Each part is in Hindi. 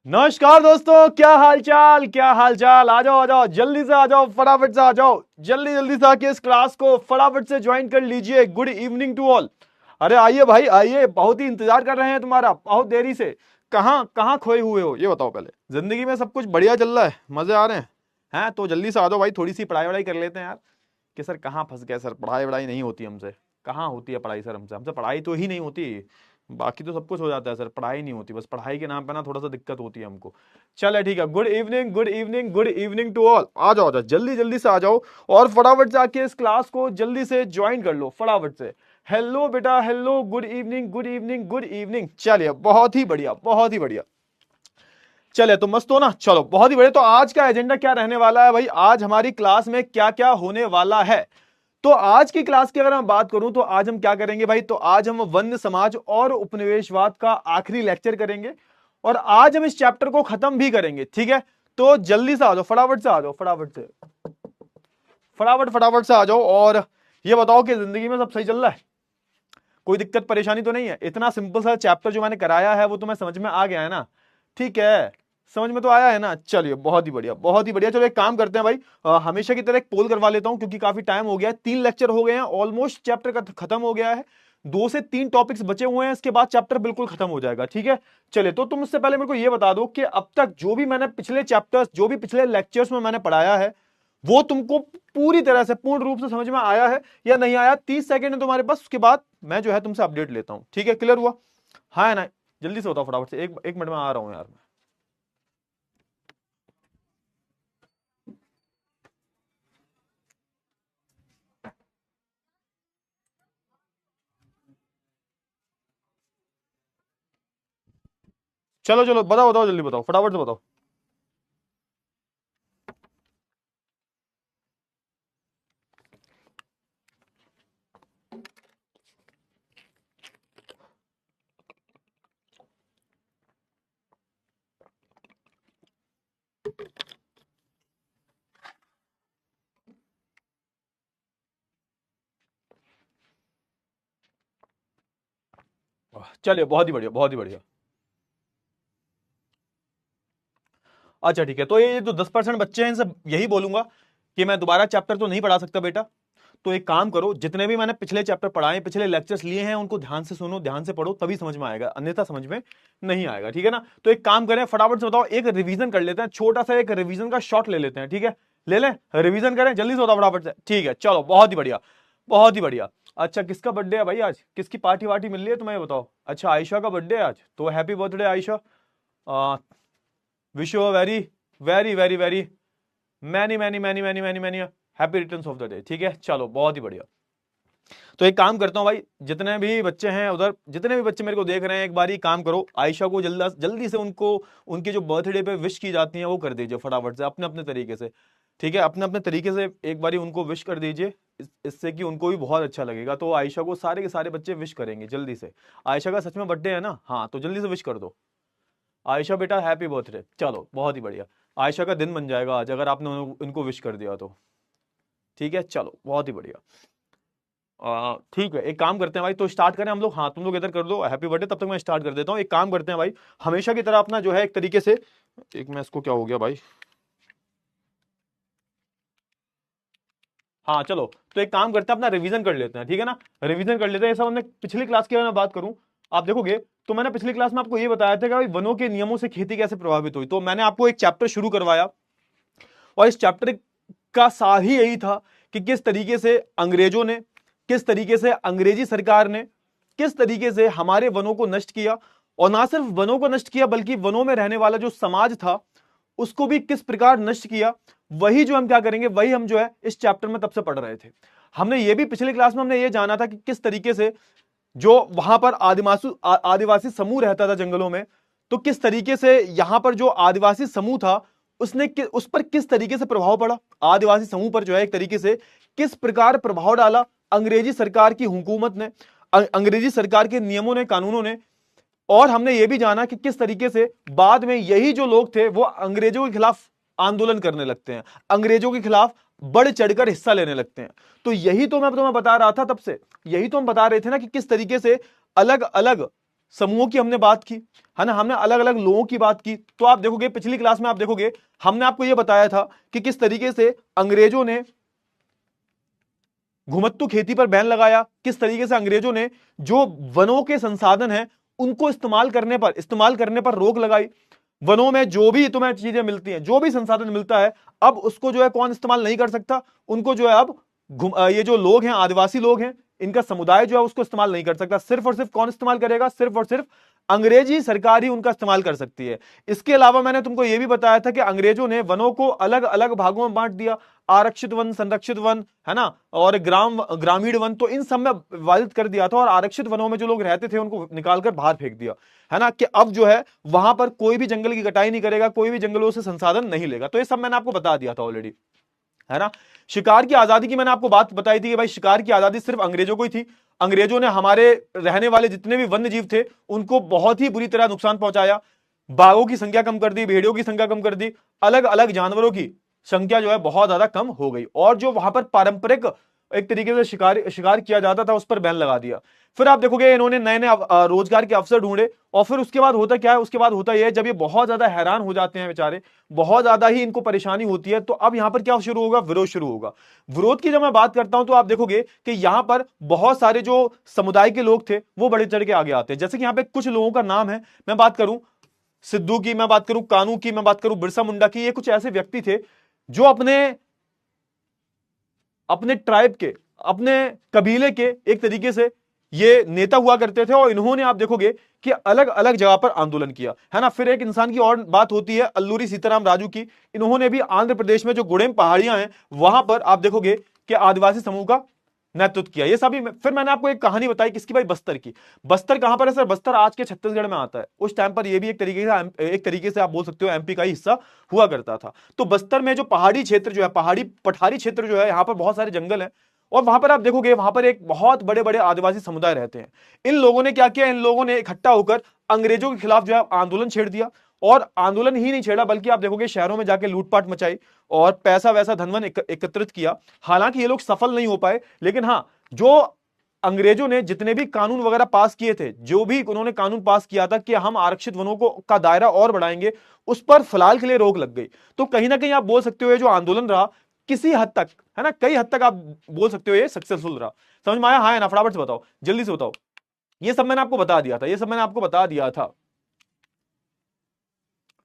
नमस्कार दोस्तों, क्या हालचाल, क्या हालचाल। आ जाओ आ जाओ, जल्दी से आ जाओ, फटाफट से आ जाओ, जल्दी जल्दी से आके इस क्लास को फटाफट से ज्वाइन कर लीजिए। Good evening to all. अरे आइए भाई आइए, बहुत ही इंतजार कर रहे हैं तुम्हारा, बहुत देरी से। कहाँ कहाँ खोए हुए हो ये बताओ पहले। जिंदगी में सब कुछ बढ़िया चल रहा है, मजे आ रहे हैं तो जल्दी से आ जाओ भाई, थोड़ी सी पढ़ाई वढ़ाई कर लेते हैं यार। कि सर कहाँ फंस गए सर, पढ़ाई वढ़ाई नहीं होती हमसे। कहाँ होती है पढ़ाई सर, हमसे हमसे पढ़ाई तो ही नहीं होती। बाकी तो सब कुछ हो जाता है सर, पढ़ाई नहीं होती, बस पढ़ाई के नाम पे ना थोड़ा सा दिक्कत होती है हमको। चले ठीक है, good evening good evening good evening to all. आ जाओ आ जाओ, जल्दी जल्दी से आ जाओ और फटाफट से आके इस क्लास को जल्दी से ज्वाइन कर लो फटाफट से। हेलो बेटा, hello, good evening good evening good evening. चलिए बहुत ही बढ़िया, बहुत ही बढ़िया। चले तो मस्त हो ना, चलो बहुत ही बढ़िया। तो आज का एजेंडा क्या रहने वाला है भाई, आज हमारी क्लास में क्या क्या होने वाला है। तो आज की क्लास की अगर मैं बात करूं तो आज हम क्या करेंगे भाई, तो आज हम वन्य समाज और उपनिवेशवाद का आखिरी लेक्चर करेंगे और आज हम इस चैप्टर को खत्म भी करेंगे। ठीक है, तो जल्दी से आ जाओ, फटाफट से आ जाओ, फटाफट से फटाफट फटाफट से आ जाओ। और ये बताओ कि जिंदगी में सब सही चल रहा है, कोई दिक्कत परेशानी तो नहीं है। इतना सिंपल सा चैप्टर जो मैंने कराया है वो तुम्हें समझ में आ गया है ना। ठीक है, समझ में तो आया है ना। चलिए बहुत ही बढ़िया, बहुत ही बढ़िया। चलो एक काम करते हैं भाई, हमेशा की तरह एक पोल करवा लेता हूं क्योंकि काफी टाइम हो गया है, 3 लेक्चर हो गए हैं ऑलमोस्ट, चैप्टर का खत्म हो गया है। 2 से 3 टॉपिक्स बचे हुए हैं, इसके बाद चैप्टर बिल्कुल खत्म हो जाएगा। ठीक है, चलिए तो तुम उससे पहले मेरे को यह बता दो कि अब तक जो भी मैंने पिछले चैप्टर्स, जो भी पिछले लेक्चर्स में मैंने पढ़ाया है वो तुमको पूरी तरह से पूर्ण रूप से समझ में आया है या नहीं आया। 30 सेकंड है तुम्हारे पास, उसके बाद मैं जो है तुमसे अपडेट लेता हूं। ठीक है, क्लियर हुआ? हाँ है ना, जल्दी से बताओ फटाफट से। एक मिनट में आ रहा हूं यार मैं। चलो चलो बताओ बताओ, जल्दी बताओ, फटाफट से बताओ। चलिए बहुत ही बढ़िया, बहुत ही बढ़िया। अच्छा ठीक है, तो ये जो 10% बच्चे हैं इनसे यही बोलूंगा कि मैं दोबारा चैप्टर तो नहीं पढ़ा सकता बेटा। तो एक काम करो, जितने भी मैंने पिछले चैप्टर पढ़ाए, पिछले लेक्चर्स लिए हैं, उनको ध्यान से सुनो, ध्यान से पढ़ो, तभी समझ में आएगा, अन्यथा समझ में नहीं आएगा। ठीक है ना, तो एक काम करें, फटाफट से बताओ, एक रिवीजन कर लेते हैं, छोटा सा एक रिवीजन का शॉट ले लेते हैं। ठीक है, ले लें, रिवीजन करें, जल्दी से बताओ फटाफट से। ठीक है चलो, बहुत ही बढ़िया, बहुत ही बढ़िया। अच्छा किसका बर्थडे है भाई आज, किसकी पार्टी वार्टी मिल रही है तुम्हें, ये बताओ। अच्छा आयशा का बर्थडे है आज, तो happy birthday Ayesha. Wish you very very very very many many many many many many happy returns of the day. ठीक है चलो, बहुत ही बढ़िया। तो एक काम करता हूं भाई, जितने भी बच्चे हैं उधर, जितने भी बच्चे मेरे को देख रहे हैं, एक बार ही काम करो, आयशा को जल्दी जल्दी से उनको, उनके जो बर्थडे पे विश की जाती है वो कर दीजिए फटाफट से, अपने अपने तरीके से। ठीक है, अपने अपने तरीके से एक बारी उनको विश कर दीजिए, इससे कि उनको भी बहुत अच्छा लगेगा। तो आयशा को सारे के सारे बच्चे विश करेंगे जल्दी से। आयशा का सच में बर्थडे है ना, हाँ तो जल्दी से विश कर दो। आयशा बेटा हैप्पी बर्थडे। चलो बहुत ही बढ़िया, आयशा का दिन बन जाएगा आज अगर आपने उनको विश कर दिया तो। ठीक है चलो, बहुत ही बढ़िया। ठीक है, एक काम करते हैं भाई, तो स्टार्ट करें हम लोग। हाँ तुम लोग इधर कर दो हैप्पी बर्थडे, तब तक मैं स्टार्ट कर देता हूँ। एक काम करते हैं भाई, हमेशा की तरह अपना जो है एक तरीके से, एक मैं इसको, क्या हो गया भाई, हाँ चलो, तो एक काम करते हैं, अपना रिवीजन कर लेते हैं। ठीक है ना, रिवीजन कर लेते हैं। ये सब हमने पिछली क्लास की अगर मैं बात करूं, आप देखोगे तो मैंने पिछली क्लास में आपको ये बताया था कि भाई वनों के नियमों से खेती कैसे प्रभावित हुई। तो मैंने आपको एक चैप्टर शुरू करवाया और इस चैप्टर का सार ही यही था कि किस तरीके से अंग्रेजों ने, किस तरीके से अंग्रेजी सरकार ने, किस तरीके से हमारे वनों को नष्ट किया, और ना सिर्फ वनों को नष्ट किया बल्कि वनों में रहने वाला जो समाज था उसको भी किस प्रकार नष्ट किया। वही जो हम क्या करेंगे, वही हम जो है इस चैप्टर में तब से पढ़ रहे थे। हमने ये भी पिछली क्लास में हमने ये जाना था कि किस तरीके से जो वहां पर आदिवासी समूह रहता था जंगलों में, तो किस तरीके से यहां पर जो आदिवासी समूह था उसने उस पर किस तरीके से प्रभाव पड़ा, आदिवासी समूह पर जो है एक तरीके से किस प्रकार प्रभाव डाला अंग्रेजी सरकार की हुकूमत ने, अंग्रेजी सरकार के नियमों ने, कानूनों ने। और हमने ये भी जाना कि किस तरीके से बाद में यही जो लोग थे वो अंग्रेजों के खिलाफ आंदोलन करने लगते हैं, अंग्रेजों के खिलाफ बढ़ चढ़कर हिस्सा लेने लगते हैं। तो यही तो मैं तुम्हें बता रहा था तब से, यही तो हम बता रहे थे ना कि किस तरीके से अलग अलग समूहों की हमने बात की, है ना, हमने अलग अलग लोगों की बात की। तो आप देखोगे पिछली क्लास में, आप देखोगे हमने आपको यह बताया था कि किस तरीके से अंग्रेजों ने घुमत्तू खेती पर बैन लगाया, किस तरीके से अंग्रेजों ने जो वनों के संसाधन हैं उनको इस्तेमाल करने पर रोक लगाई। वनों में जो भी तुम्हें चीजें मिलती हैं, जो भी संसाधन मिलता है, अब उसको जो है कौन इस्तेमाल नहीं कर सकता, उनको जो है अब ये जो लोग हैं, आदिवासी लोग हैं, इनका समुदाय जो है उसको इस्तेमाल नहीं कर सकता। सिर्फ और सिर्फ कौन इस्तेमाल करेगा? सिर्फ और सिर्फ अंग्रेजी सरकार ही उनका इस्तेमाल कर सकती है। इसके अलावा मैंने तुमको यह भी बताया था कि अंग्रेजों ने वनों को अलग अलग भागों में बांट दिया, आरक्षित वन, संरक्षित वन, है ना, और ग्रामीण वन, तो इन सब में विभाजित कर दिया था। और आरक्षित वनों में जो लोग रहते थे उनको निकालकर बाहर फेंक दिया, है ना, कि अब जो है वहां पर कोई भी जंगल की कटाई नहीं करेगा, कोई भी जंगलों से संसाधन नहीं लेगा। तो ये सब मैंने आपको बता दिया था ऑलरेडी, है ना। शिकार की आजादी की मैंने आपको बात बताई थी कि भाई शिकार की आजादी सिर्फ अंग्रेजों को ही थी। अंग्रेजों ने हमारे रहने वाले जितने भी वन्य जीव थे उनको बहुत ही बुरी तरह नुकसान पहुंचाया। बाघों की संख्या कम कर दी, भेड़ियों की संख्या कम कर दी, अलग अलग जानवरों की संख्या जो है बहुत ज्यादा कम हो गई। और जो वहां पर पारंपरिक एक तरीके से शिकार किया जाता था उस पर बैन लगा दिया। फिर आप देखोगे इन्होंने नए नए रोजगार के अवसर ढूंढे। और फिर उसके बाद होता क्या है? उसके बाद होता यह है, जब ये बहुत ज्यादा हैरान हो जाते हैं बेचारे, बहुत ज्यादा ही इनको परेशानी होती है, तो अब यहां पर क्या शुरू होगा? विरोध शुरू होगा। विरोध की जब मैं बात करता हूं तो आप देखोगे कि यहां पर बहुत सारे जो समुदाय के लोग थे वो बड़े चढ़ के आगे आते हैं। जैसे कि यहां पे कुछ लोगों का नाम है, मैं बात करूं सिद्धू की, मैं बात करूं कानू की, मैं बात करूं बिरसा मुंडा की। ये कुछ ऐसे व्यक्ति थे जो अपने ट्राइब के, अपने कबीले के एक तरीके से ये नेता हुआ करते थे। और इन्होंने आप देखोगे कि अलग अलग जगह पर आंदोलन किया, है ना। फिर एक इंसान की और बात होती है अल्लूरी सीताराम राजू की। इन्होंने भी आंध्र प्रदेश में जो गुड़ेम पहाड़ियां हैं वहां पर आप देखोगे कि आदिवासी समूह का नेतृत्व किया। ये सभी फिर मैंने आपको एक कहानी बताई किसकी? भाई बस्तर की। बस्तर कहां पर है सर? बस्तर आज के छत्तीसगढ़ में आता है। उस टाइम पर ये भी एक तरीके से आप बोल सकते हो एमपी का ही हिस्सा हुआ करता था। तो बस्तर में जो पहाड़ी क्षेत्र जो है, पठारी क्षेत्र जो है, यहां पर बहुत सारे जंगल है। और वहां पर आप देखोगे वहां पर एक बहुत बड़े बड़े आदिवासी समुदाय रहते हैं। इन लोगों ने क्या किया? इन लोगों ने इकट्ठा होकर अंग्रेजों के खिलाफ जो है आंदोलन छेड़ दिया। और आंदोलन ही नहीं छेड़ा बल्कि आप देखोगे शहरों में जाके लूटपाट मचाई और पैसा वैसा धनवन एकत्रित किया। हालांकि ये लोग सफल नहीं हो पाए, लेकिन हाँ, जो अंग्रेजों ने जितने भी कानून वगैरह पास किए थे, जो भी उन्होंने कानून पास किया था कि हम आरक्षित वनों को का दायरा और बढ़ाएंगे, उस पर फिलहाल के लिए रोक लग गई। तो कहीं ना कहीं आप बोल सकते हो ये जो आंदोलन रहा किसी हद तक, है ना, कई हद तक आप बोल सकते हो ये सक्सेसफुल रहा। समझ में आया? हाँ है ना? फटाफट से बताओ, जल्दी से बताओ। ये सब मैंने आपको बता दिया था, ये सब मैंने आपको बता दिया था,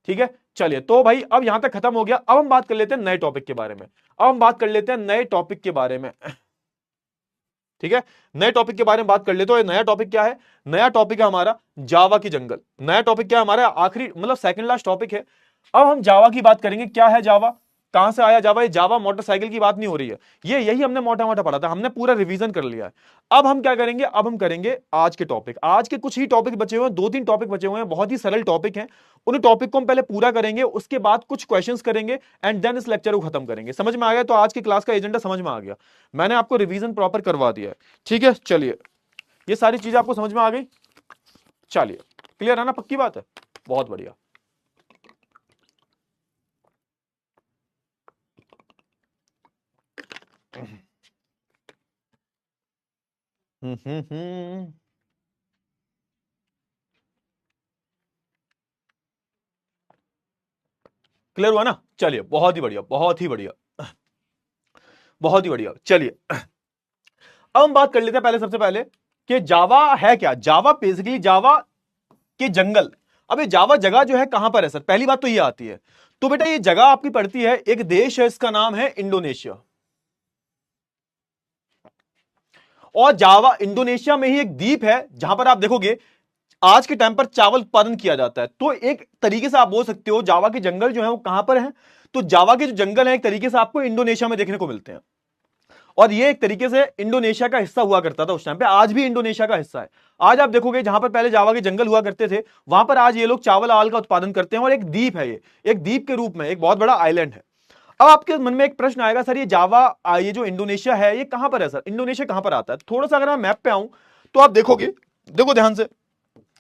ठीक है। चलिए, तो भाई अब यहां तक खत्म हो गया। अब हम बात कर लेते हैं नए टॉपिक के बारे में। अब हम बात कर लेते हैं नए टॉपिक के बारे में, ठीक है। नए टॉपिक के बारे में बात कर लेते हो। नया टॉपिक क्या है? नया टॉपिक है हमारा जावा की जंगल। नया टॉपिक क्या है हमारा? आखिरी मतलब सेकंड लास्ट टॉपिक है। अब हम जावा की बात करेंगे। क्या है जावा? कहां से आया जावा? ये जावा मोटरसाइकिल की बात नहीं हो रही है, ये यही हमने मोटा मोटा पढ़ा था, हमने पूरा रिवीजन कर लिया है। अब हम क्या करेंगे? अब हम करेंगे आज के टॉपिक। आज के कुछ ही टॉपिक बचे हुए हैं, 2-3 टॉपिक बचे हुए हैं, बहुत ही सरल टॉपिक हैं। उन टॉपिक को हम पहले पूरा करेंगे, उसके बाद कुछ क्वेश्चंस करेंगे एंड देन इस लेक्चर को खत्म करेंगे। समझ में आ गया? तो आज की क्लास का एजेंडा समझ में आ गया, मैंने आपको रिवीजन प्रॉपर करवा दिया है, ठीक है। चलिए, ये सारी चीजें आपको समझ में आ गई? चलिए, क्लियर है ना? पक्की बात है, बहुत बढ़िया। क्लियर हुआ ना? चलिए, बहुत ही बढ़िया, बहुत ही बढ़िया, बहुत ही बढ़िया। चलिए, अब हम बात कर लेते हैं पहले, सबसे पहले कि जावा है क्या। जावा बेसिकली जावा के जंगल। अब ये जावा जगह जो है कहां पर है सर? पहली बात तो ये आती है, तो बेटा ये जगह आपकी पड़ती है, एक देश है, इसका नाम है इंडोनेशिया। और जावा इंडोनेशिया में ही एक द्वीप है जहां पर आप देखोगे आज के टाइम पर चावल उत्पादन किया जाता है। तो एक तरीके से आप बोल सकते हो जावा के जंगल जो है वो कहां पर है? तो जावा के जो जंगल है एक तरीके से आपको इंडोनेशिया में देखने को मिलते हैं। और ये एक तरीके से इंडोनेशिया का हिस्सा हुआ करता था उस टाइम पे, आज भी इंडोनेशिया का हिस्सा है। आज आप देखोगे जहां पर पहले जावा के जंगल हुआ करते थे, वहां पर आज ये लोग चावल आल का उत्पादन करते हैं। और एक द्वीप है, ये एक द्वीप के रूप में एक बहुत बड़ा आइलैंड है। अब आपके मन में एक प्रश्न आएगा, सर ये जावा, ये जो इंडोनेशिया है ये कहां पर है सर? इंडोनेशिया कहां पर आता है? थोड़ा सा अगर मैं मैप पे आऊं तो आप देखोगे, देखो ध्यान से,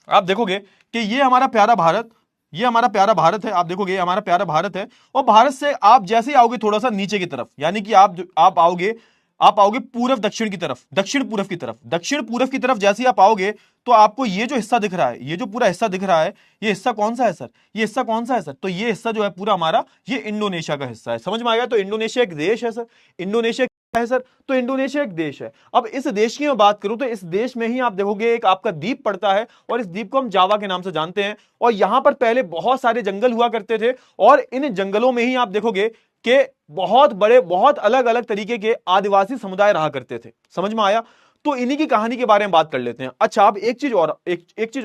आप देखोगे कि ये हमारा प्यारा भारत, ये हमारा प्यारा भारत है, आप देखोगे ये हमारा प्यारा भारत है। और भारत से आप जैसे ही आओगे थोड़ा सा नीचे की तरफ, यानी कि आप आओगे पूर्व दक्षिण की तरफ, दक्षिण पूर्व की तरफ, दक्षिण पूर्व की तरफ जैसे ही आप आओगे तो आपको ये जो हिस्सा दिख रहा है, ये जो पूरा हिस्सा दिख रहा है, ये हिस्सा कौन सा है सर? ये हिस्सा कौन सा है सर? तो ये हिस्सा जो है पूरा हमारा, ये इंडोनेशिया का हिस्सा है। समझ में आ गया? तो इंडोनेशिया एक देश है सर, इंडोनेशिया है सर, तो इंडोनेशिया एक देश है। अब इस देश की मैं बात करूं तो इस देश में ही आप देखोगे एक आपका द्वीप पड़ता है, और इस द्वीप को हम जावा के नाम से जानते हैं। और यहां पर पहले बहुत सारे जंगल हुआ करते थे, और इन जंगलों में ही आप देखोगे कि बहुत बड़े, बहुत अलग अलग तरीके के आदिवासी समुदाय रहा करते थे। समझ में आया? तो इन्हीं की कहानी के बारे में बात कर लेते हैं। अच्छा, अब एक चीज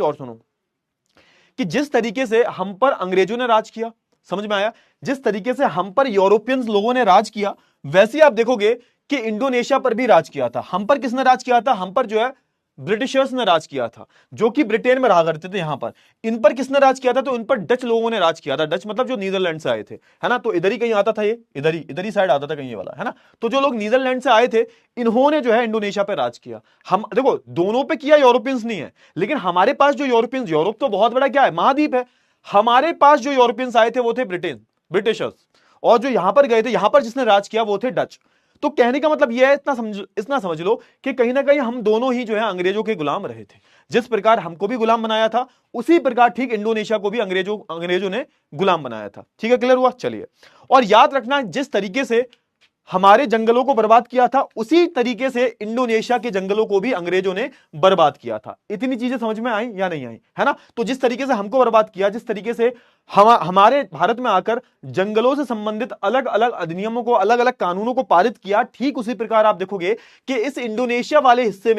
और सुनो, कि जिस तरीके से हम पर अंग्रेजों ने राज किया, समझ में आया? जिस तरीके से हम पर यूरोपियंस लोगों ने राज किया, वैसे ही आप देखोगे कि इंडोनेशिया पर भी राज किया था। हम पर किसने राज किया था? हम पर जो है ब्रिटिशर्स ने राज किया था, जो कि ब्रिटेन में रहा करते थे। यहां पर इन पर किसने राज किया था? तो इन पर डच लोगों ने राज किया था। डच मतलब जो नीदरलैंड से आए थे, है ना? तो इधर ही कहीं आता था, ये इधर ही साइड आता था कहीं, ये वाला, है ना? तो जो लोग नीदरलैंड से आए थे, इन्होंने जो है इंडोनेशिया पर राज किया। हम देखो दोनों पे किया, यूरोपियंस नहीं है, लेकिन हमारे पास जो यूरोपियंस, यूरोप तो बहुत बड़ा क्या है, महाद्वीप है, हमारे पास जो यूरोपियंस आए थे वो थे ब्रिटिशर्स, और जो यहां पर गए थे, यहां पर जिसने राज किया वो थे डच। तो कहने का मतलब यह है, इतना समझ लो कि कहीं ना कहीं हम दोनों ही जो है अंग्रेजों के गुलाम रहे थे। जिस प्रकार हमको भी गुलाम बनाया था, उसी प्रकार ठीक इंडोनेशिया को भी अंग्रेजों ने गुलाम बनाया था। ठीक है, क्लियर हुआ? चलिए, और याद रखना, जिस तरीके से हमारे जंगलों को बर्बाद किया था, उसी तरीके से इंडोनेशिया के जंगलों को भी अंग्रेजों ने बर्बाद किया था। इतनी चीजें समझ में आई या नहीं आई? है ना? तो जिस तरीके से हमको बर्बाद किया, जिस तरीके से हमारे भारत में आकर जंगलों से संबंधित अलग अलग अधिनियमों को, अलग अलग कानूनों को पारित किया, ठीक उसी प्रकार आप देखोगे कि इस इंडोनेशिया वाले हिस्से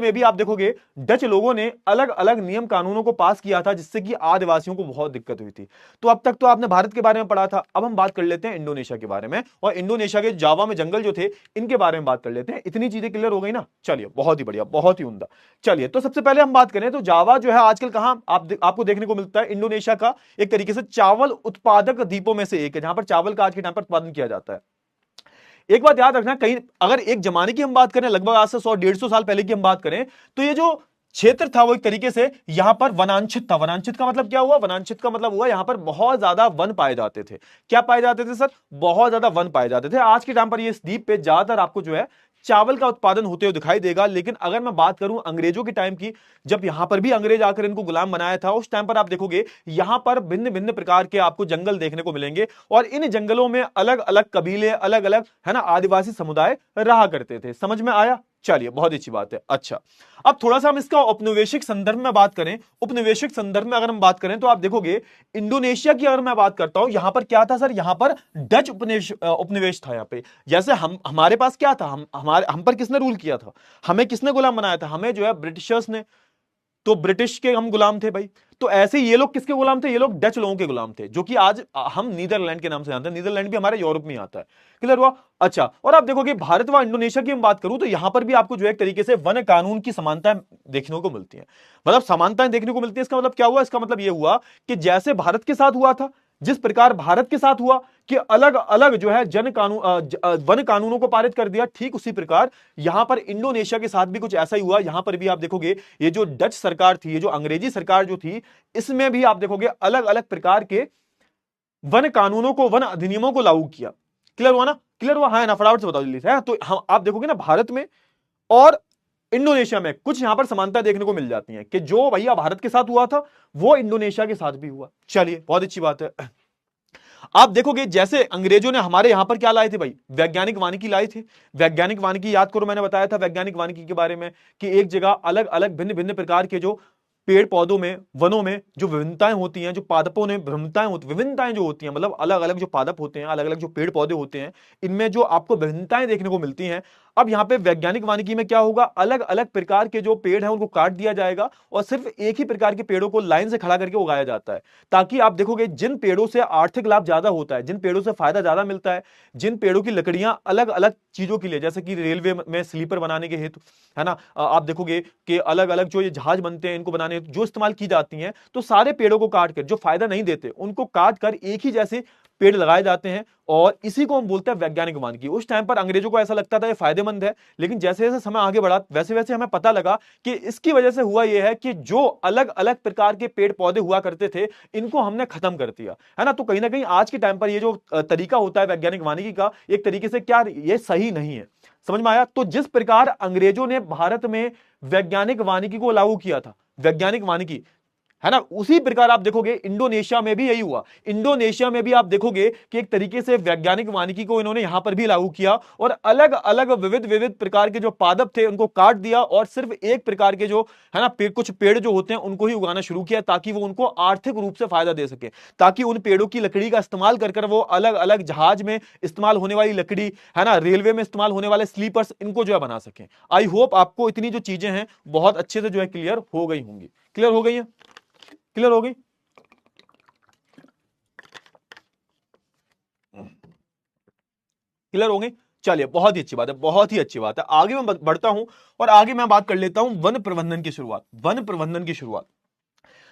में भी आप देखोगे डच लोगों ने अलग अलग नियम कानूनों को पास किया था, जिससे कि आदिवासियों को बहुत दिक्कत हुई थी। तो अब तक तो आपने भारत के बारे में पढ़ा था, अब हम बात कर लेते हैं इंडोनेशिया के बारे में, और इंडोनेशिया के जावा में जंगल जो थे, इनके बारे में बात कर लेते हैं। इतनी चीजें क्लियर हो गई ना? चलिए, बहुत ही बढ़िया, बहुत ही उम्दा। चलिए, तो सबसे पहले हम बात करें तो जावा जो है आजकल कहां आपको देखने को मिलता है? इंडोनेशिया का एक तरीके से चावल उत्पादक द्वीपों में से एक है, जहां पर चावल का आज के टाइम पर उत्पादन किया जाता है। एक बात याद रखना, कहीं अगर एक जमाने की हम बात करें, लगभग आज से 100-150 साल पहले की हम बात करें, तो ये जो क्षेत्र था वो एक तरीके से यहां पर वनांचित था। वनांचित का मतलब क्या हुआ? वनांचित का मतलब हुआ यहां पर बहुत ज्यादा वन पाए जाते थे। क्या पाए जाते थे सर? बहुत ज्यादा वन पाए जाते थे। आज के टाइम पर ये इस द्वीप पे ज्यादातर आपको जो है चावल का उत्पादन होते हुए दिखाई देगा। लेकिन अगर मैं बात करूं अंग्रेजों के टाइम की, जब यहां पर भी अंग्रेज आकर इनको गुलाम बनाया था, उस टाइम पर आप देखोगे यहां पर भिन्न भिन्न प्रकार के आपको जंगल देखने को मिलेंगे, और इन जंगलों में अलग अलग कबीले, अलग अलग, है ना, आदिवासी समुदाय रहा करते थे। समझ में आया? चलिए, बहुत अच्छी बात है। अच्छा, अब थोड़ा सा हम इसका औपनिवेशिक संदर्भ में बात करें। उपनिवेशिक संदर्भ में अगर हम बात करें तो आप देखोगे इंडोनेशिया की अगर मैं बात करता हूं, यहां पर क्या था सर? यहां पर डच उपनिवेश था। यहां पे जैसे हमारे पास क्या था, हम पर किसने रूल किया था? हमें किसने गुलाम बनाया था? हमें जो है ब्रिटिशर्स ने। तो ब्रिटिश के हम गुलाम थे भाई। तो ऐसे ये लोग किसके गुलाम थे? ये लोग डच लोगों के गुलाम थे, जो कि आज हम नीदरलैंड के नाम से जानते हैं। नीदरलैंड भी हमारे यूरोप में आता है। क्लियर हुआ? अच्छा, और आप देखोगे भारत व इंडोनेशिया की हम बात करूं तो यहां पर भी आपको जो है एक तरीके से वन कानून की समानताएं देखने को मिलती है। मतलब समानताएं देखने को मिलती है, इसका मतलब क्या हुआ? इसका मतलब यह हुआ कि जैसे भारत के साथ हुआ था, जिस प्रकार भारत के साथ हुआ कि अलग अलग जो है वन कानूनों को पारित कर दिया, ठीक उसी प्रकार यहां पर इंडोनेशिया के साथ भी कुछ ऐसा ही हुआ। यहां पर भी आप देखोगे ये जो डच सरकार थी, ये जो अंग्रेजी सरकार जो थी, इसमें भी आप देखोगे अलग अलग प्रकार के वन कानूनों को, वन अधिनियमों को लागू किया। क्लियर हुआ ना? क्लियर हुआ? हाँ ना? फटाफट से बताओ जल्दी से। तो हम आप देखोगे ना, भारत में और इंडोनेशिया में कुछ यहां पर समानता देखने को मिल जाती है, कि जो भैया भारत के साथ हुआ था वो इंडोनेशिया के साथ भी हुआ। चलिए, बहुत अच्छी बात है। आप देखोगे जैसे अंग्रेजों ने हमारे यहां पर क्या लाए थे भाई? वैज्ञानिक वानिकी लाए थे। वैज्ञानिक वानिकी याद करो, मैंने बताया था वैज्ञानिक वानिकी के बारे में कि एक जगह अलग अलग भिन्न भिन्न प्रकार के जो पेड़ पौधों में, वनों में जो विभिन्नताएं होती हैं, जो पादपों में विभिन्नताएं जो होती हैं, मतलब अलग अलग जो पादप होते हैं, अलग अलग जो पेड़ पौधे होते हैं, इनमें जो आपको विभिन्नताएं देखने को मिलती हैं। अब यहां पे वैज्ञानिक वानिकी में क्या होगा? अलग अलग प्रकार के जो पेड़ हैं उनको काट दिया जाएगा, और सिर्फ एक ही प्रकार के पेड़ों को लाइन से खड़ा करके उगाया जाता है, ताकि आप देखोगे जिन पेड़ों से आर्थिक लाभ ज्यादा होता है, जिन पेड़ों से फायदा ज्यादा मिलता है, जिन पेड़ों की लकड़ियां अलग अलग चीजों के लिए, जैसे कि रेलवे में स्लीपर बनाने के हेतु, है ना, आप देखोगे कि अलग अलग जो ये जहाज बनते हैं, इनको बनाने जो इस्तेमाल की जाती हैं, तो सारे पेड़ों को काट कर, जो फायदा नहीं देते उनको काट कर एक ही जैसे पेड़ लगाए जाते हैं, और इसी को हम बोलते हैं वैज्ञानिक वानिकी। उस टाइम पर अंग्रेजों को ऐसा लगता था ये फायदेमंद है, लेकिन जैसे जैसे समय आगे बढ़ा वैसे वैसे हमें पता लगा कि इसकी वजह से हुआ यह है कि जो अलग अलग प्रकार के पेड़ पौधे हुआ करते थे इनको हमने खत्म कर दिया, है ना। तो कहीं ना कहीं आज के टाइम पर ये जो तरीका होता है वैज्ञानिक वानिकी का, एक तरीके से क्या ये सही नहीं है। समझ में आया। तो जिस प्रकार अंग्रेजों ने भारत में वैज्ञानिक वानिकी को लागू किया था, वैज्ञानिक वानिकी, है ना, उसी प्रकार आप देखोगे इंडोनेशिया में भी यही हुआ। इंडोनेशिया में भी आप देखोगे कि एक तरीके से वैज्ञानिक वानिकी को इन्होंने यहां पर भी लागू किया, और अलग अलग विविध विविध प्रकार के जो पादप थे उनको काट दिया, और सिर्फ एक प्रकार के जो है ना कुछ पेड़ जो होते हैं उनको ही उगाना शुरू किया, ताकि वो उनको आर्थिक रूप से फायदा दे सके, ताकि उन पेड़ों की लकड़ी का इस्तेमाल कर वो अलग अलग जहाज में इस्तेमाल होने वाली लकड़ी, है ना, रेलवे में इस्तेमाल होने वाले स्लीपर्स, इनको जो है बना सके। आई होप आपको इतनी जो चीजें हैं बहुत अच्छे से जो है क्लियर हो गई होंगी। क्लियर हो गई है? क्लियर हो गई? क्लियर हो गई? चलिए, बहुत ही अच्छी बात है, बहुत ही अच्छी बात है। आगे मैं बढ़ता हूं, और आगे मैं बात कर लेता हूं वन प्रबंधन की शुरुआत। वन प्रबंधन की शुरुआत,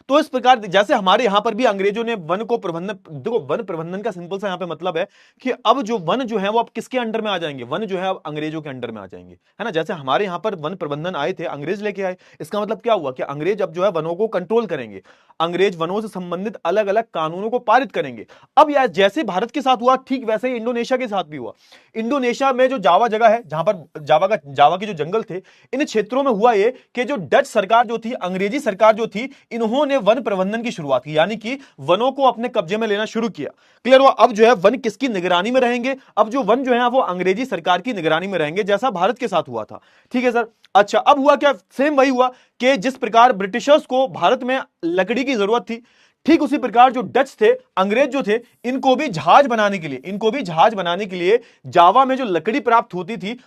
तो इस प्रकार जैसे हमारे यहां पर भी अंग्रेजों ने वन को प्रबंधन, देखो वन प्रबंधन का सिंपल सा यहां पे मतलब है कि अब जो वन जो है वो अब किसके अंडर में आ जाएंगे? वन जो है अब अंग्रेजों के अंडर में आ जाएंगे, है ना। जैसे हमारे यहां पर वन प्रबंधन आए थे, अंग्रेज लेके आए, इसका मतलब क्या हुआ कि अंग्रेज अब जो है वनों को कंट्रोल करेंगे, अंग्रेज वनों से संबंधित अलग अलग कानूनों को पारित करेंगे। अब यार जैसे भारत के साथ हुआ ठीक वैसे ही इंडोनेशिया के साथ भी हुआ। इंडोनेशिया में जो जावा जगह है, जहां पर जावा के जो जंगल थे, इन क्षेत्रों में हुआ ये कि जो डच सरकार जो थी, अंग्रेजी सरकार जो थी, इन्होंने वन प्रबंधन की शुरुआत की, यानी कि वनों को अपने कब्जे में लेना शुरू किया। क्लियर हुआ? अब जो है वन किसकी निगरानी में रहेंगे? अब जो वन जो है वो अंग्रेजी सरकार की निगरानी में रहेंगे, जैसा भारत के साथ हुआ था। ठीक है सर। अच्छा, अब हुआ क्या? सेम वही हुआ कि जिस प्रकार ब्रिटिशर्स को भारत में लकड़ी की जरूरत थी, ठीक उसी प्रकार जो डच थे, अंग्रेज जो थे, इनको भी जहाज बनाने के लिए, इनको भी जहाज बनाने के लिए जावा में जो लकड़ी प्राप्त होती थी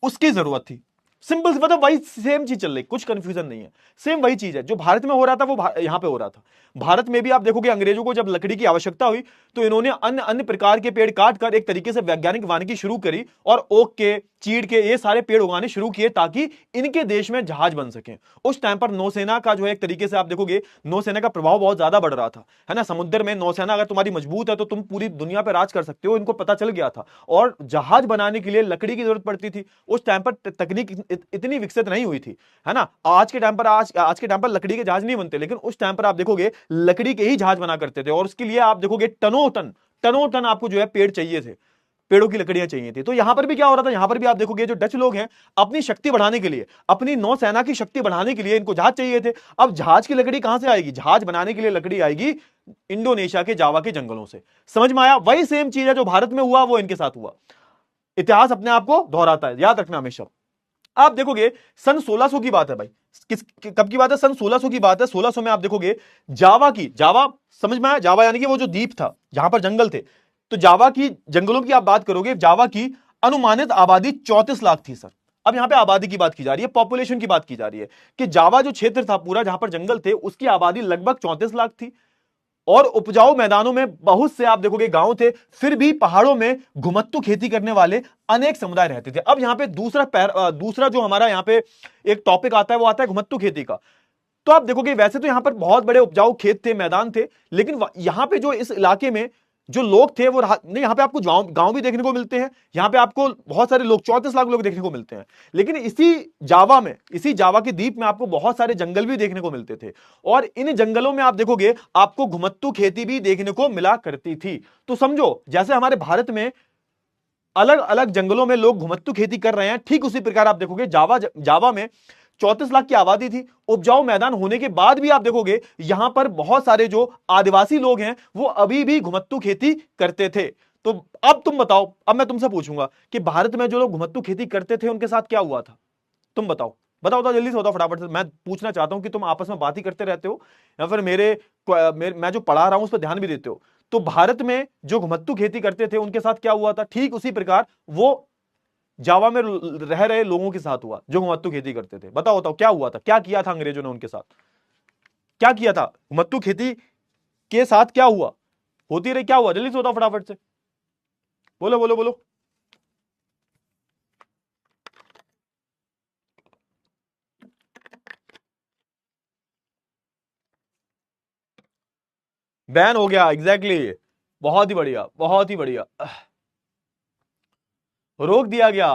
उसकी जरूरत थी। सिंपल से मतलब वही सेम चीज चल रही, कुछ कंफ्यूजन नहीं है। सेम वही चीज है जो भारत में हो रहा था वो यहां पे हो रहा था। भारत में भी आप देखोगे अंग्रेजों को जब लकड़ी की आवश्यकता हुई तो इन्होंने अन्य अन्य प्रकार के पेड़ काट कर एक तरीके से वैज्ञानिक वानिकी शुरू करी, और ओक के, चीड़ के, ये सारे पेड़ उगाने शुरू किए ताकि इनके देश में जहाज बन सके। उस टाइम पर नौसेना का जो है एक तरीके से आप देखोगे नौसेना का प्रभाव बहुत ज्यादा बढ़ रहा था, है ना। समुद्र में नौसेना अगर तुम्हारी मजबूत है तो तुम पूरी दुनिया पर राज कर सकते हो, इनको पता चल गया था। और जहाज बनाने के लिए लकड़ी की जरूरत पड़ती थी। उस टाइम पर तकनीक इतनी विकसित नहीं हुई थी, है ना। आज के टाइम पर आज के टाइम पर लकड़ी के जहाज नहीं बनते, लेकिन उस टाइम पर आप देखोगे लकड़ी के ही जहाज बना करते थे, और उसके लिए आप देखोगे टनों टन आपको जो है पेड़ चाहिए थे, पेड़ों की लकड़ियां चाहिए थी। तो यहां पर भी क्या हो रहा था? यहां पर भी आप देखोगे जो डच लोग हैं अपनी शक्ति बढ़ाने के लिए, अपनी नौसेना की शक्ति बढ़ाने के लिए इनको जहाज चाहिए थे। अब जहाज की लकड़ी कहां से आएगी? जहाज बनाने के लिए लकड़ी आएगी इंडोनेशिया के जावा के जंगलों से। समझ में आया? वही सेम चीज है जो भारत में हुआ वो इनके साथ हुआ। इतिहास अपने आप को दोहराता है, याद रखना हमेशा। आप देखोगे सन 1600 की बात है भाई, कब की बात है? सन 1600 की बात है। 1600 में आप देखोगे जावा समझ में आया? जावा यानी कि वो जो द्वीप था जहां पर जंगल थे, तो जावा की जंगलों की आप बात करोगे, जावा की अनुमानित आबादी 34 लाख थी सर। अब यहां पे आबादी की बात की जा रही है, पॉपुलेशन की बात की जा रही है कि जावा जो क्षेत्र था पूरा जहां पर जंगल थे उसकी आबादी लगभग 34 लाख थी, और उपजाऊ मैदानों में बहुत से आप देखोगे गांव थे, फिर भी पहाड़ों में घुमत्तू खेती करने वाले अनेक समुदाय रहते थे। अब यहां पे दूसरा जो हमारा यहां पे एक टॉपिक आता है वो आता है घुमत्तू खेती का। तो आप देखोगे वैसे तो यहां पर बहुत बड़े उपजाऊ खेत थे, मैदान थे, लेकिन यहां पे जो इस इलाके में जो लोग थे वो नहीं, यहां पे आपको गांव भी देखने को मिलते हैं, यहां पे आपको बहुत सारे लोग, 34 लाख लोग देखने को मिलते हैं, लेकिन इसी जावा के द्वीप में आपको बहुत सारे जंगल भी देखने को मिलते थे, और इन जंगलों में आप देखोगे आपको घुमत्तू खेती भी देखने को मिला करती थी। तो समझो जैसे हमारे भारत में अलग अलग जंगलों में लोग घुमत्तू खेती कर रहे हैं, ठीक उसी प्रकार आप देखोगे जावा में 34 लाख की आबादी थी, उपजाऊ मैदान होने के बाद भी आप देखोगे यहां पर बहुत सारे जो आदिवासी लोग हैं वो अभी भी घुमत्तू खेती करते थे। तो अब तुम बताओ, अब मैं तुमसे पूछूंगा कि भारत में जो लोग घुमत्तू खेती करते थे उनके साथ क्या हुआ था? तुम बताओ, बताओ जल्दी से बताओ, फटाफट से। मैं पूछना चाहता हूं कि तुम आपस में बात ही करते रहते हो या फिर मैं जो पढ़ा रहा हूं उस पर ध्यान भी देते हो। तो भारत में जो घुमत्तू खेती करते थे उनके साथ क्या हुआ था? ठीक उसी प्रकार वो जावा में रह रहे लोगों के साथ हुआ जो घुमत्तू खेती करते थे। बताओ बताओ क्या हुआ था, क्या किया था अंग्रेजों ने उनके साथ? क्या किया था घुमत्तू खेती के साथ? क्या हुआ? होती रही, क्या हुआ? जल्दी से बताओ फटाफट से, बोलो बोलो बोलो। बैन हो गया, एग्जैक्टली बहुत ही बढ़िया, बहुत ही बढ़िया। रोक दिया गया।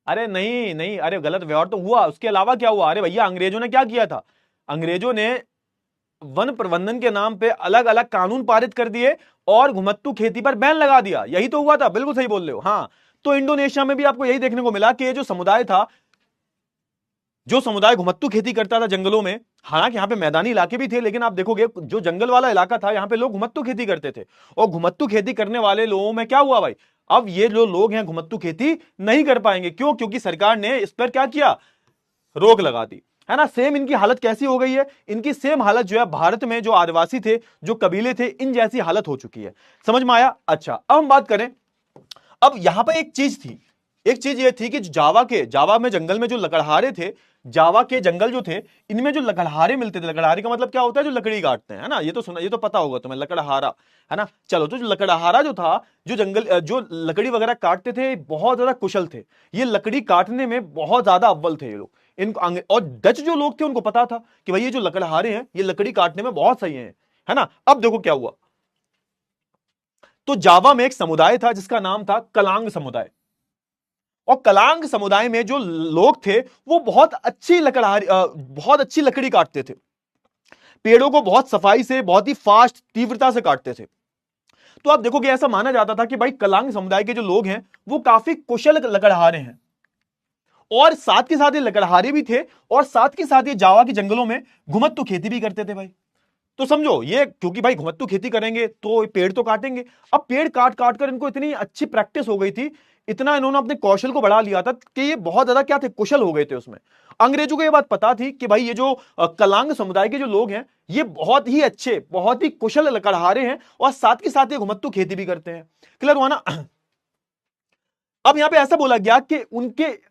अरे नहीं नहीं, अरे गलत व्यवहार तो हुआ, उसके अलावा क्या हुआ? अरे भैया अंग्रेजों ने क्या किया था? अंग्रेजों ने वन प्रबंधन के नाम पे अलग अलग कानून पारित कर दिए और घुमत्तू खेती पर बैन लगा दिया। यही तो हुआ था, बिल्कुल सही बोल रहे हो। हाँ, तो इंडोनेशिया में भी आपको यही देखने को मिला कि ये जो समुदाय था, जो समुदाय घुमत्तू खेती करता था जंगलों में, हालांकि यहाँ पे मैदानी इलाके भी थे, लेकिन आप देखोगे जो जंगल वाला इलाका था यहाँ पे लोग घुमत्तू खेती करते थे। और घुमत्तू खेती करने वाले लोगों में क्या हुआ भाई? अब ये जो लोग हैं घुमत्तू खेती नहीं कर पाएंगे। क्यों? क्योंकि सरकार ने इस पर क्या किया? रोक लगा दी, है ना। सेम इनकी हालत कैसी हो गई है? इनकी सेम हालत जो है भारत में जो आदिवासी थे, जो कबीले थे, इन जैसी हालत हो चुकी है। समझ में आया? अच्छा, अब हम बात करें। अब यहां पर एक चीज थी, एक चीज ये थी कि जावा में जंगल में जो लकड़हारे थे, जावा के जंगल जो थे, इनमें जो लकड़हारे मिलते थे, लकड़हारे का मतलब क्या होता है? जो लकड़ी काटते हैं, है ना। ये तो सुना, ये तो पता होगा तुम्हें, लकड़हारा, है ना। चलो, तो जो लकड़हारा जो था, जो जंगल जो लकड़ी वगैरह काटते थे, बहुत ज्यादा कुशल थे। ये लकड़ी काटने में बहुत ज्यादा अव्वल थे ये लोग। और डच जो लोग थे उनको पता था कि भाई ये जो लकड़हारे हैं ये लकड़ी काटने में बहुत सही है ना। अब देखो क्या हुआ। तो जावा में एक समुदाय था जिसका नाम था कलांग समुदाय। और कलांग समुदाय में जो लोग थे वो बहुत अच्छी लकड़ी काटते थे। पेड़ों को बहुत सफाई से, बहुत ही फास्ट तीव्रता से काटते थे। तो आप देखोगे ऐसा माना जाता था कि भाई कलांग समुदाय के जो लोग हैं वो काफी कुशल लकड़हारे हैं। और साथ के साथ ये लकड़हारे भी थे, और साथ के साथ ये जावा के जंगलों में घुमत्तू खेती भी करते थे भाई। तो समझो ये, क्योंकि भाई घुमत्तू खेती करेंगे तो पेड़ तो काटेंगे। अब पेड़ काट काट कर इनको इतनी अच्छी प्रैक्टिस हो गई थी, इतना इन्होंने अपने कौशल को बढ़ा लिया था कि ये बहुत ज्यादा क्या थे? कुशल हो गए थे उसमें। अंग्रेजों को ये बात पता थी कि भाई ये जो कलांग समुदाय के जो लोग हैं ये बहुत ही अच्छे, बहुत ही कुशल लकड़हारे हैं, और साथ के साथ ये घुमत्तू खेती भी करते हैं। क्लियर हुआ ना? अब यहां पे ऐसा बोला गया कि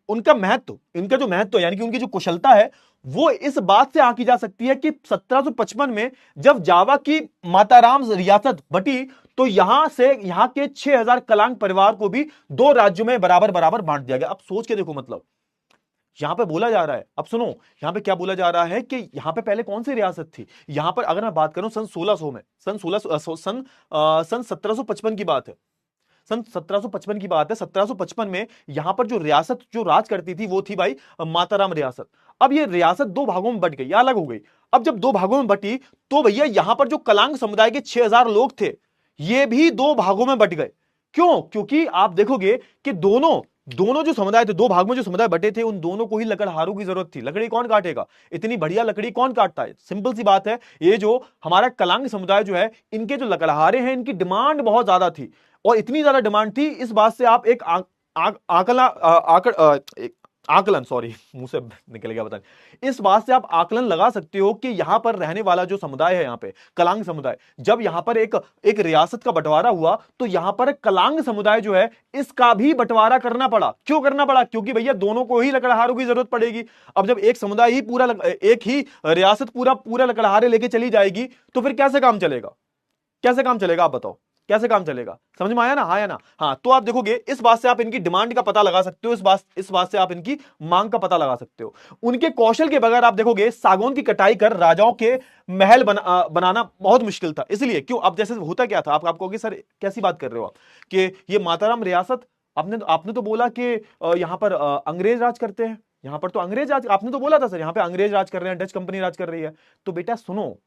उनका महत्व, इनका जो महत्व यानी कि उनकी जो कुशलता है, वो इस बात से आंकी जा सकती है कि 1755 में जब जावा की माताराम रियासत बटी, तो यहां के 6000 कलांग परिवार को भी दो राज्यों में बराबर बराबर बांट दिया गया। अब सोच के देखो, मतलब यहां पे बोला जा रहा है, अब सुनो यहां पे क्या बोला जा रहा है कि यहां पे पहले कौन सी रियासत थी? यहां पर अगर मैं बात करूं सन 1600 में, सन 1755 की बात है। सन 1755 की बात है। 1755 में यहां पर जो रियासत जो राज करती थी वो थी भाई माताराम रियासत। अब ये रियासत दो भागों में बट गई, अलग हो गई। अब जब दो भागों में बटी, तो भैया यहां पर जो कलांग समुदाय के 6000 लोग थे, ये भी दो भागों में बट गए। क्यों? क्योंकि आप देखोगे कि दोनों दोनों जो समुदाय थे, दो भाग में जो समुदाय बटे थे, उन दोनों को ही लकड़हारों की जरूरत थी। लकड़ी कौन काटेगा? इतनी बढ़िया लकड़ी कौन काटता है? सिंपल सी बात है, ये जो हमारा कलांग समुदाय जो है, इनके जो लकड़हारे हैं, इनकी डिमांड बहुत ज्यादा थी। और इतनी ज्यादा डिमांड थी, इस बात से आप एक आकलन, सॉरी मुंह से निकल गया, बता। इस बात से आप आकलन लगा सकते हो कि यहां पर रहने वाला जो समुदाय है, यहां पे कलांग समुदाय, जब यहां पर एक रियासत का बंटवारा हुआ, तो यहां पर कलांग समुदाय जो है इसका भी बंटवारा करना पड़ा। क्यों करना पड़ा? क्योंकि भैया दोनों को ही लकड़हारों की जरूरत पड़ेगी। अब जब एक समुदाय ही एक ही रियासत पूरा लकड़हारे लेके चली जाएगी, तो फिर कैसे काम चलेगा? कैसे काम चलेगा? आप बताओ, कैसे काम चलेगा? समझ में आया ना? हाँ या ना? हाँ, तो आप देखोगे इस बात से आप इनकी डिमांड का पता लगा सकते हो, इस बात से आप इनकी मांग का पता लगा सकते हो। उनके कौशल के बगैर आप देखोगे सागौन की कटाई कर राजाओं के महल बनाना बहुत मुश्किल था। इसलिए क्यों? अब जैसे होता क्या था, आप कहोगे सर कैसी बात कर रहे हो आप, कि ये माताराम रियासत, आपने तो बोला कि यहां पर अंग्रेज राज करते हैं, यहां पर तो अंग्रेज राज, आपने तो बोला था सर यहां पे अंग्रेज राज कर रहे हैं, डच कंपनी राज कर रही है। तो बेटा सुनो,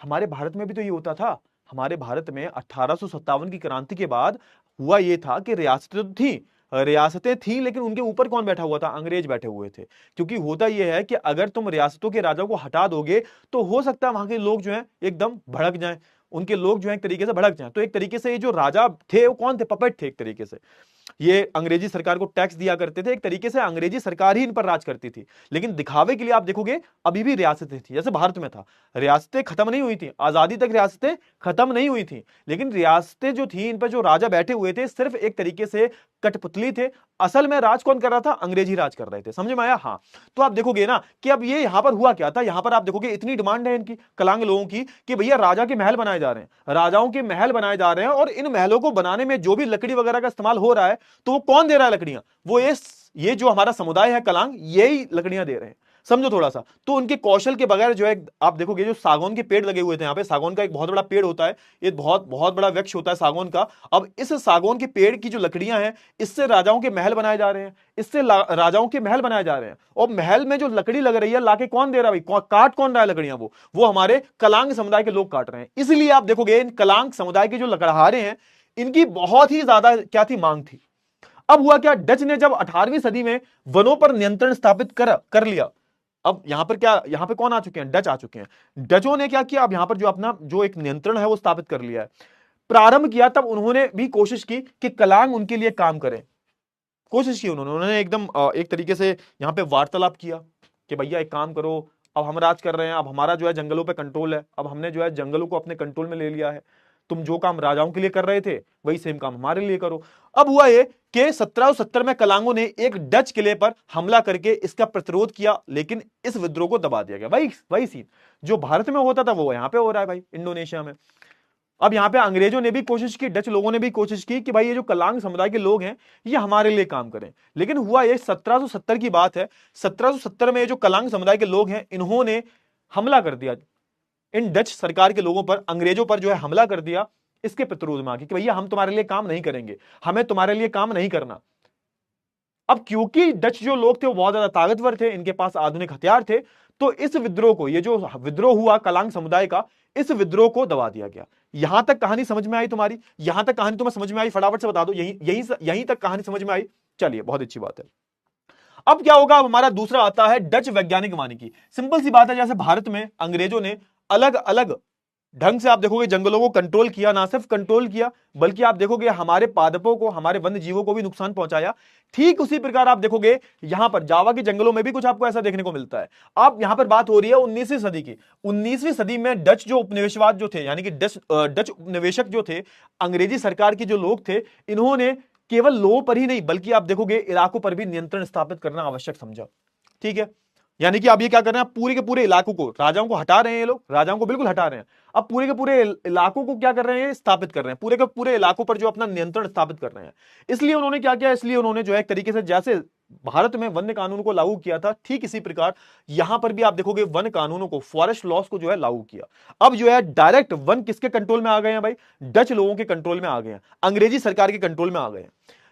हमारे भारत में भी तो ये होता था। हमारे भारत में 1857 की क्रांति के बाद हुआ ये था कि रियासतें थी, लेकिन उनके ऊपर कौन बैठा हुआ था? अंग्रेज बैठे हुए थे। क्योंकि होता यह है कि अगर तुम रियासतों के राजाओं को हटा दोगे, तो हो सकता है वहां के लोग जो हैं एकदम भड़क जाएं, उनके लोग जो है एक तरीके से भड़क जाएं। तो एक तरीके से ये जो राजा थे वो कौन थे? पपेट थे एक तरीके से। ये अंग्रेजी सरकार को टैक्स दिया करते थे, एक तरीके से अंग्रेजी सरकार ही इन पर राज करती थी। लेकिन दिखावे के लिए आप देखोगे अभी भी रियासतें थी, जैसे भारत में था। रियासतें खत्म नहीं हुई थी, आजादी तक रियासतें खत्म नहीं हुई थी, लेकिन रियासतें जो थी, इन पर जो राजा बैठे हुए थे, सिर्फ एक तरीके से कठपुतली थे। असल में राज कौन कर रहा था? अंग्रेजी राज कर रहे थे। समझ में आया? हाँ, तो आप देखोगे ना कि अब ये यहां पर हुआ क्या था। यहां पर आप देखोगे इतनी डिमांड है इनकी कलांग लोगों की कि भैया राजा के महल बनाए जा रहे हैं, राजाओं के महल बनाए जा रहे हैं, और इन महलों को बनाने में जो भी लकड़ी वगैरह का इस्तेमाल हो रहा है, तो वो कौन दे रहा है लकड़ियां? वो ये जो हमारा समुदाय है कलांग, यही लकड़ियां दे रहे हैं। समझो थोड़ा सा। तो उनके कौशल के बगैर जो है, आप देखोगे जो सागौन के पेड़ लगे हुए थे यहाँ पे, सागौन का एक बहुत बड़ा पेड़ होता है, ये बहुत बहुत बड़ा वृक्ष होता है सागौन का। अब इस सागौन के पेड़ की जो लकड़ियां हैं, इससे राजाओं के महल बनाए जा रहे हैं, इससे राजाओं के महल बनाए जा रहे हैं। और महल में जो लकड़ी लग रही है, लाके कौन दे रहा है भाई, काट कौन रहा है लकड़ियां, वो हमारे कलांग समुदाय के लोग काट रहे हैं। इसलिए आप देखोगे इन कलांग समुदाय के जो लकड़हारे हैं, इनकी बहुत ही ज्यादा क्या थी, मांग थी। अब हुआ क्या, डच ने जब 18वीं सदी में वनों पर नियंत्रण स्थापित कर लिया, अब यहां पर क्या, यहां पे कौन आ चुके हैं, डच आ चुके हैं। डचों ने क्या किया, अब यहां पर जो अपना जो एक नियंत्रण है वो स्थापित कर लिया है, प्रारंभ किया। तब उन्होंने भी कोशिश की कि कलांग उनके लिए काम करें, कोशिश की उन्होंने एकदम एक तरीके से यहां पे वार्तालाप किया कि भैया एक काम करो, अब हम राज कर रहे हैं, अब हमारा जो है जंगलों पे कंट्रोल है, अब हमने जो है जंगलों को अपने कंट्रोल में ले लिया है, तुम जो काम राजाओं के लिए कर रहे थे वही सेम काम हमारे लिए करो। अब हुआ ये कि 1770 में कलांगों ने एक डच किले पर हमला करके इसका प्रतिरोध किया, लेकिन इस विद्रोह को दबा दिया गया। वही सीन जो भारत में होता था वो यहां पे हो रहा है भाई, इंडोनेशिया में। अब यहां पे अंग्रेजों ने भी कोशिश की, डच लोगों ने भी कोशिश की कि भाई ये जो कलांग समुदाय के लोग हैं ये हमारे लिए काम करें, लेकिन हुआ ये 1770 की बात है। 1770 में ये जो कलांग समुदाय के लोग हैं, इन्होंने हमला कर दिया इन डच सरकार के लोगों पर, अंग्रेजों पर जो है हमला कर दिया, इसके प्रतिरोध में आके कि भैया हम तुम्हारे लिए काम नहीं करेंगे, हमें तुम्हारे लिए काम नहीं करना। अब क्योंकि डच जो लोग थे वो बहुत ज्यादा ताकतवर थे, इनके पास आधुनिक हथियार थे, तो इस विद्रोह को, ये जो विद्रोह हुआ कलांग समुदाय का, इस विद्रोह को दबा दिया गया। यहां तक कहानी समझ में आई तुम्हारी, यहां तक कहानी तुम्हें समझ में आई, फटाफट से बता दो, यहीं तक कहानी समझ में आई। चलिए बहुत अच्छी बात है। अब क्या होगा, अब हमारा दूसरा आता है डच वैज्ञानिक वानिकी। सिंपल सी बात है, जैसे भारत में अंग्रेजों ने अलग अलग ढंग से आप देखोगे जंगलों को कंट्रोल किया, ना सिर्फ कंट्रोल किया बल्कि आप देखोगे हमारे पादपों को, हमारे वन्य जीवों को भी नुकसान पहुंचाया। ठीक उसी प्रकार आप देखोगे यहां पर जावा के जंगलों में भी कुछ आपको ऐसा देखने को मिलता है। अब यहां पर बात हो रही है 19वीं सदी की। 19वीं सदी में डच जो उपनिवेशवाद जो थे, यानी कि डच उपनिवेशक जो थे, अंग्रेजी सरकार के जो लोग थे, इन्होंने केवल लोगों पर ही नहीं बल्कि आप देखोगे इलाकों पर भी नियंत्रण स्थापित करना आवश्यक समझा। ठीक है, यानी कि अब ये क्या कर रहे हैं, पूरे के पूरे इलाकों को, राजाओं को हटा रहे हैं, ये लोग राजाओं को बिल्कुल हटा रहे हैं, अब पूरे के पूरे इलाकों को क्या कर रहे हैं, स्थापित कर रहे हैं, पूरे के पूरे इलाकों पर जो अपना नियंत्रण स्थापित कर रहे हैं। इसलिए उन्होंने क्या किया, इसलिए उन्होंने जो है एक तरीके से जैसे भारत में वन्य कानून को लागू किया था, ठीक इसी प्रकार यहां पर भी आप देखोगे वन कानूनों को, फॉरेस्ट लॉस को जो है लागू किया। अब जो है डायरेक्ट वन किसके कंट्रोल में आ गए हैं भाई, डच लोगों के कंट्रोल में आ गए हैं, अंग्रेजी सरकार के कंट्रोल में आ गए हैं।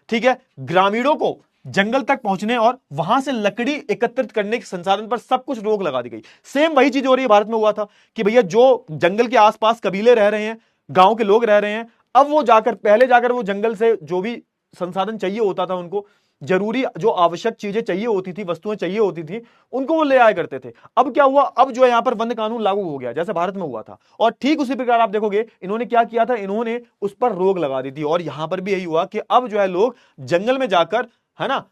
ठीक है, ग्रामीणों को जंगल तक पहुंचने और वहां से लकड़ी एकत्रित करने के संसाधन पर सब कुछ रोक लगा दी गई। सेम वही चीज हो रही है भारत में, हुआ था कि भैया जो जंगल के आसपास कबीले रह रहे हैं, गांव के लोग रह रहे हैं, अब वो जाकर पहले जाकर वो जंगल से जो भी संसाधन चाहिए होता था, उनको जरूरी जो आवश्यक चीजें चाहिए होती थी, वस्तुएं चाहिए होती थी, उनको वो ले आया करते थे। अब क्या हुआ, अब जो है यहां पर वन कानून लागू हो गया जैसे भारत में हुआ था, और ठीक उसी प्रकार आप देखोगे इन्होंने क्या किया था, इन्होंने उस पर रोक लगा दी थी। और यहां पर भी यही हुआ कि अब जो है लोग जंगल में जाकर, है ना,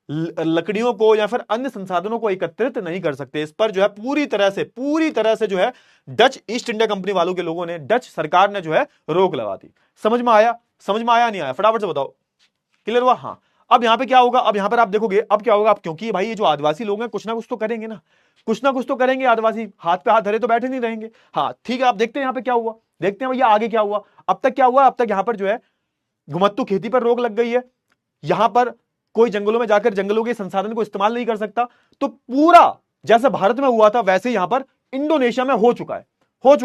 लकड़ियों को या फिर अन्य संसाधनों को एकत्रित नहीं कर सकते। इस पर जो है पूरी तरह से जो है डच ईस्ट इंडिया कंपनी वालों के लोगों ने, डच सरकार ने जो है रोक लगा दी। समझ में आया नहीं आया, फटाफट से बताओ, क्लियर हुआ? हाँ। अब यहां पे क्या होगा, अब यहां पर आप देखोगे अब क्या होगा, अब क्योंकि भाई ये जो आदिवासी लोग हैं कुछ ना कुछ तो करेंगे ना, कुछ ना कुछ तो करेंगे आदिवासी, हाथ पे हाथ धरे तो बैठे नहीं रहेंगे। हाँ ठीक है, आप देखते हैं यहां पे क्या हुआ, देखते हैं भैया आगे क्या हुआ। अब तक क्या हुआ, अब तक यहां पर जो है घुमत्तू खेती पर रोक लग गई है, यहां पर कोई जंगलों में जाकर जंगलों के संसाधन को इस्तेमाल नहीं कर सकता। तो पूरा जैसे भारत में हुआ था वैसे यहां पर इंडोनेशिया में हो चुका है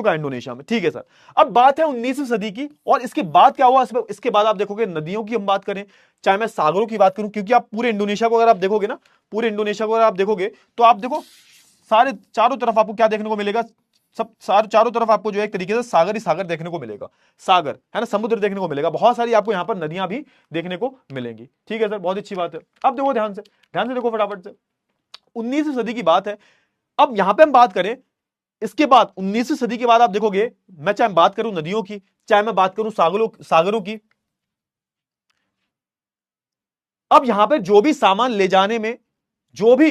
इंडोनेशिया में। ठीक है सर, अब बात है 19वीं सदी की, और इसके बाद क्या हुआ, इसके बाद आप देखोगे नदियों की हम बात करें, चाहे मैं सागरों की बात करूं, क्योंकि आप पूरे इंडोनेशिया को अगर आप देखोगे ना, पूरे इंडोनेशिया को अगर आप देखोगे तो आप देखो सारे चारों तरफ आपको क्या देखने को मिलेगा, सब चारों तरफ आपको जो है एक तरीके से सागर ही सागर देखने को मिलेगा, सागर है ना, समुद्र देखने को मिलेगा, बहुत सारी आपको यहां पर नदियां भी देखने को मिलेंगी। ठीक है सर, बहुत अच्छी बात है। अब देखो ध्यान से देखो फटाफट से, 19वीं सदी की बात है। अब यहां पे हम बात करें, इसके बाद 19वीं सदी के बाद आप देखोगे, मैं चाहे बात करूं नदियों की, चाहे मैं बात करूं सागरों की, अब यहां पे जो भी सामान ले जाने में, जो भी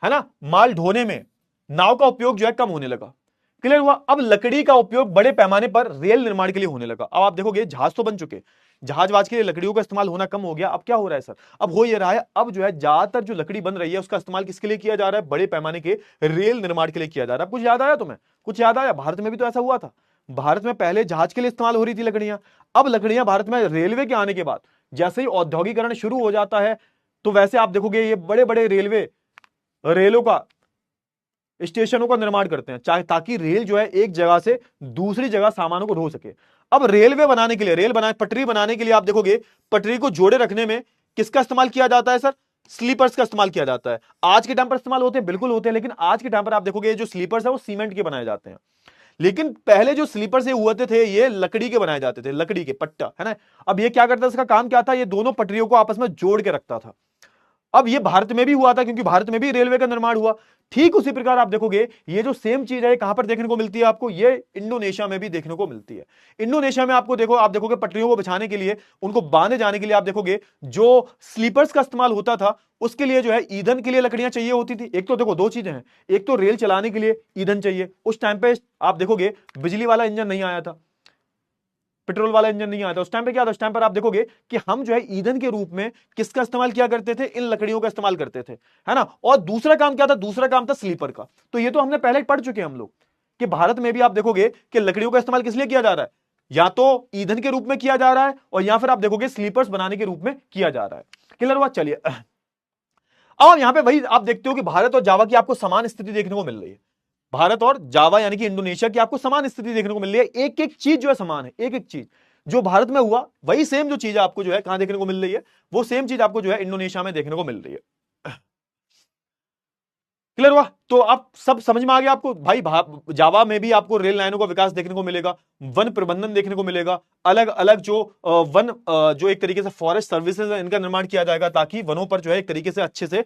है ना माल ढोने में, नाव का उपयोग जो है कम होने लगा। क्लियर हुआ? अब लकड़ी का उपयोग बड़े पैमाने पर रेल निर्माण के लिए होने लगा। अब आप देखोगे जहाज तो बन चुके, जहाजवाज के लिए लकड़ियों का इस्तेमाल होना कम हो गया। अब क्या हो रहा है सर, अब हो ये रहा है, अब जो है ज्यादातर जो लकड़ी बन रही है उसका इस्तेमाल किसके लिए किया जा रहा है, बड़े पैमाने के रेल निर्माण के लिए किया जा रहा है। कुछ याद आया तुम्हें, कुछ याद आया? भारत में भी तो ऐसा हुआ था, भारत में पहले जहाज के लिए इस्तेमाल हो रही थी लकड़ियां, अब लकड़ियां भारत में रेलवे के आने के बाद जैसे ही औद्योगिकरण शुरू हो जाता है, तो वैसे आप देखोगे ये बड़े बड़े रेलों का स्टेशनों का निर्माण करते हैं चाहे ताकि रेल जो है एक जगह से दूसरी जगह सामानों को ढो सके। अब रेलवे बनाने के लिए, पटरी बनाने के लिए आप देखोगे पटरी को जोड़े रखने में किसका इस्तेमाल किया जाता है सर? स्लीपर्स का इस्तेमाल किया जाता है। आज के टाइम पर इस्तेमाल होते हैं, बिल्कुल होते हैं, लेकिन आज के टाइम पर आप देखोगे जो स्लीपर्स है वो सीमेंट के बनाए जाते हैं। लेकिन पहले जो स्लीपर से हुए थे ये लकड़ी के बनाए जाते थे, लकड़ी के पट्टा, है ना। अब ये क्या करता था, इसका काम क्या था, ये दोनों पटरियों को आपस में जोड़ के रखता था। अब ये भारत में भी हुआ था क्योंकि भारत में भी रेलवे का निर्माण हुआ। ठीक उसी प्रकार आप देखोगे ये जो सेम चीज है कहां पर देखने को मिलती है आपको, ये इंडोनेशिया में भी देखने को मिलती है। इंडोनेशिया में आपको देखो, आप देखोगे पटरियों को बिछाने के लिए, उनको बांधे जाने के लिए आप देखोगे जो स्लीपर्स का इस्तेमाल होता था उसके लिए जो है ईंधन के लिए लकड़ियां चाहिए होती थी। एक तो देखो दो चीजें हैं, एक तो रेल चलाने के लिए ईंधन चाहिए। उस टाइम पे आप देखोगे बिजली वाला इंजन नहीं आया था, पेट्रोल वाला इंजन नहीं आया था। उस टाइम पे क्या था, उस टाइम पर आप देखोगे कि हम जो है ईंधन के रूप में किसका इस्तेमाल किया करते थे, इन लकड़ियों का इस्तेमाल करते थे, है ना। और दूसरा काम क्या था, दूसरा काम था स्लीपर का। तो ये तो हमने पहले पढ़ चुके हैं हम लोग कि भारत में भी आप देखोगे कि लकड़ियों का इस्तेमाल किस लिए किया जा रहा है, या तो ईंधन के रूप में किया जा रहा है और या फिर आप देखोगे स्लीपर्स बनाने के रूप में किया जा रहा है। क्लियर हुआ? चलिए अब यहां पे वही आप देखते हो कि भारत और जावा की आपको समान स्थिति देखने को मिल रही है। भारत और जावा यानी कि इंडोनेशिया की आपको समान स्थिति देखने को मिल रही है। एक एक चीज जो है समान है, एक एक चीज जो भारत में हुआ वही सेम जो चीज आपको जो है कहां देखने को मिल रही है, वो सेम चीज आपको जो है इंडोनेशिया में देखने को मिल रही है। क्लियर हुआ? तो आप सब समझ में आ गया आपको भाई। जावा में भी आपको रेल लाइनों का विकास देखने को मिलेगा, वन प्रबंधन देखने को मिलेगा, अलग अलग जो वन जो एक तरीके से फॉरेस्ट सर्विसेज है इनका निर्माण किया जाएगा ताकि वनों पर जो है एक तरीके से अच्छे से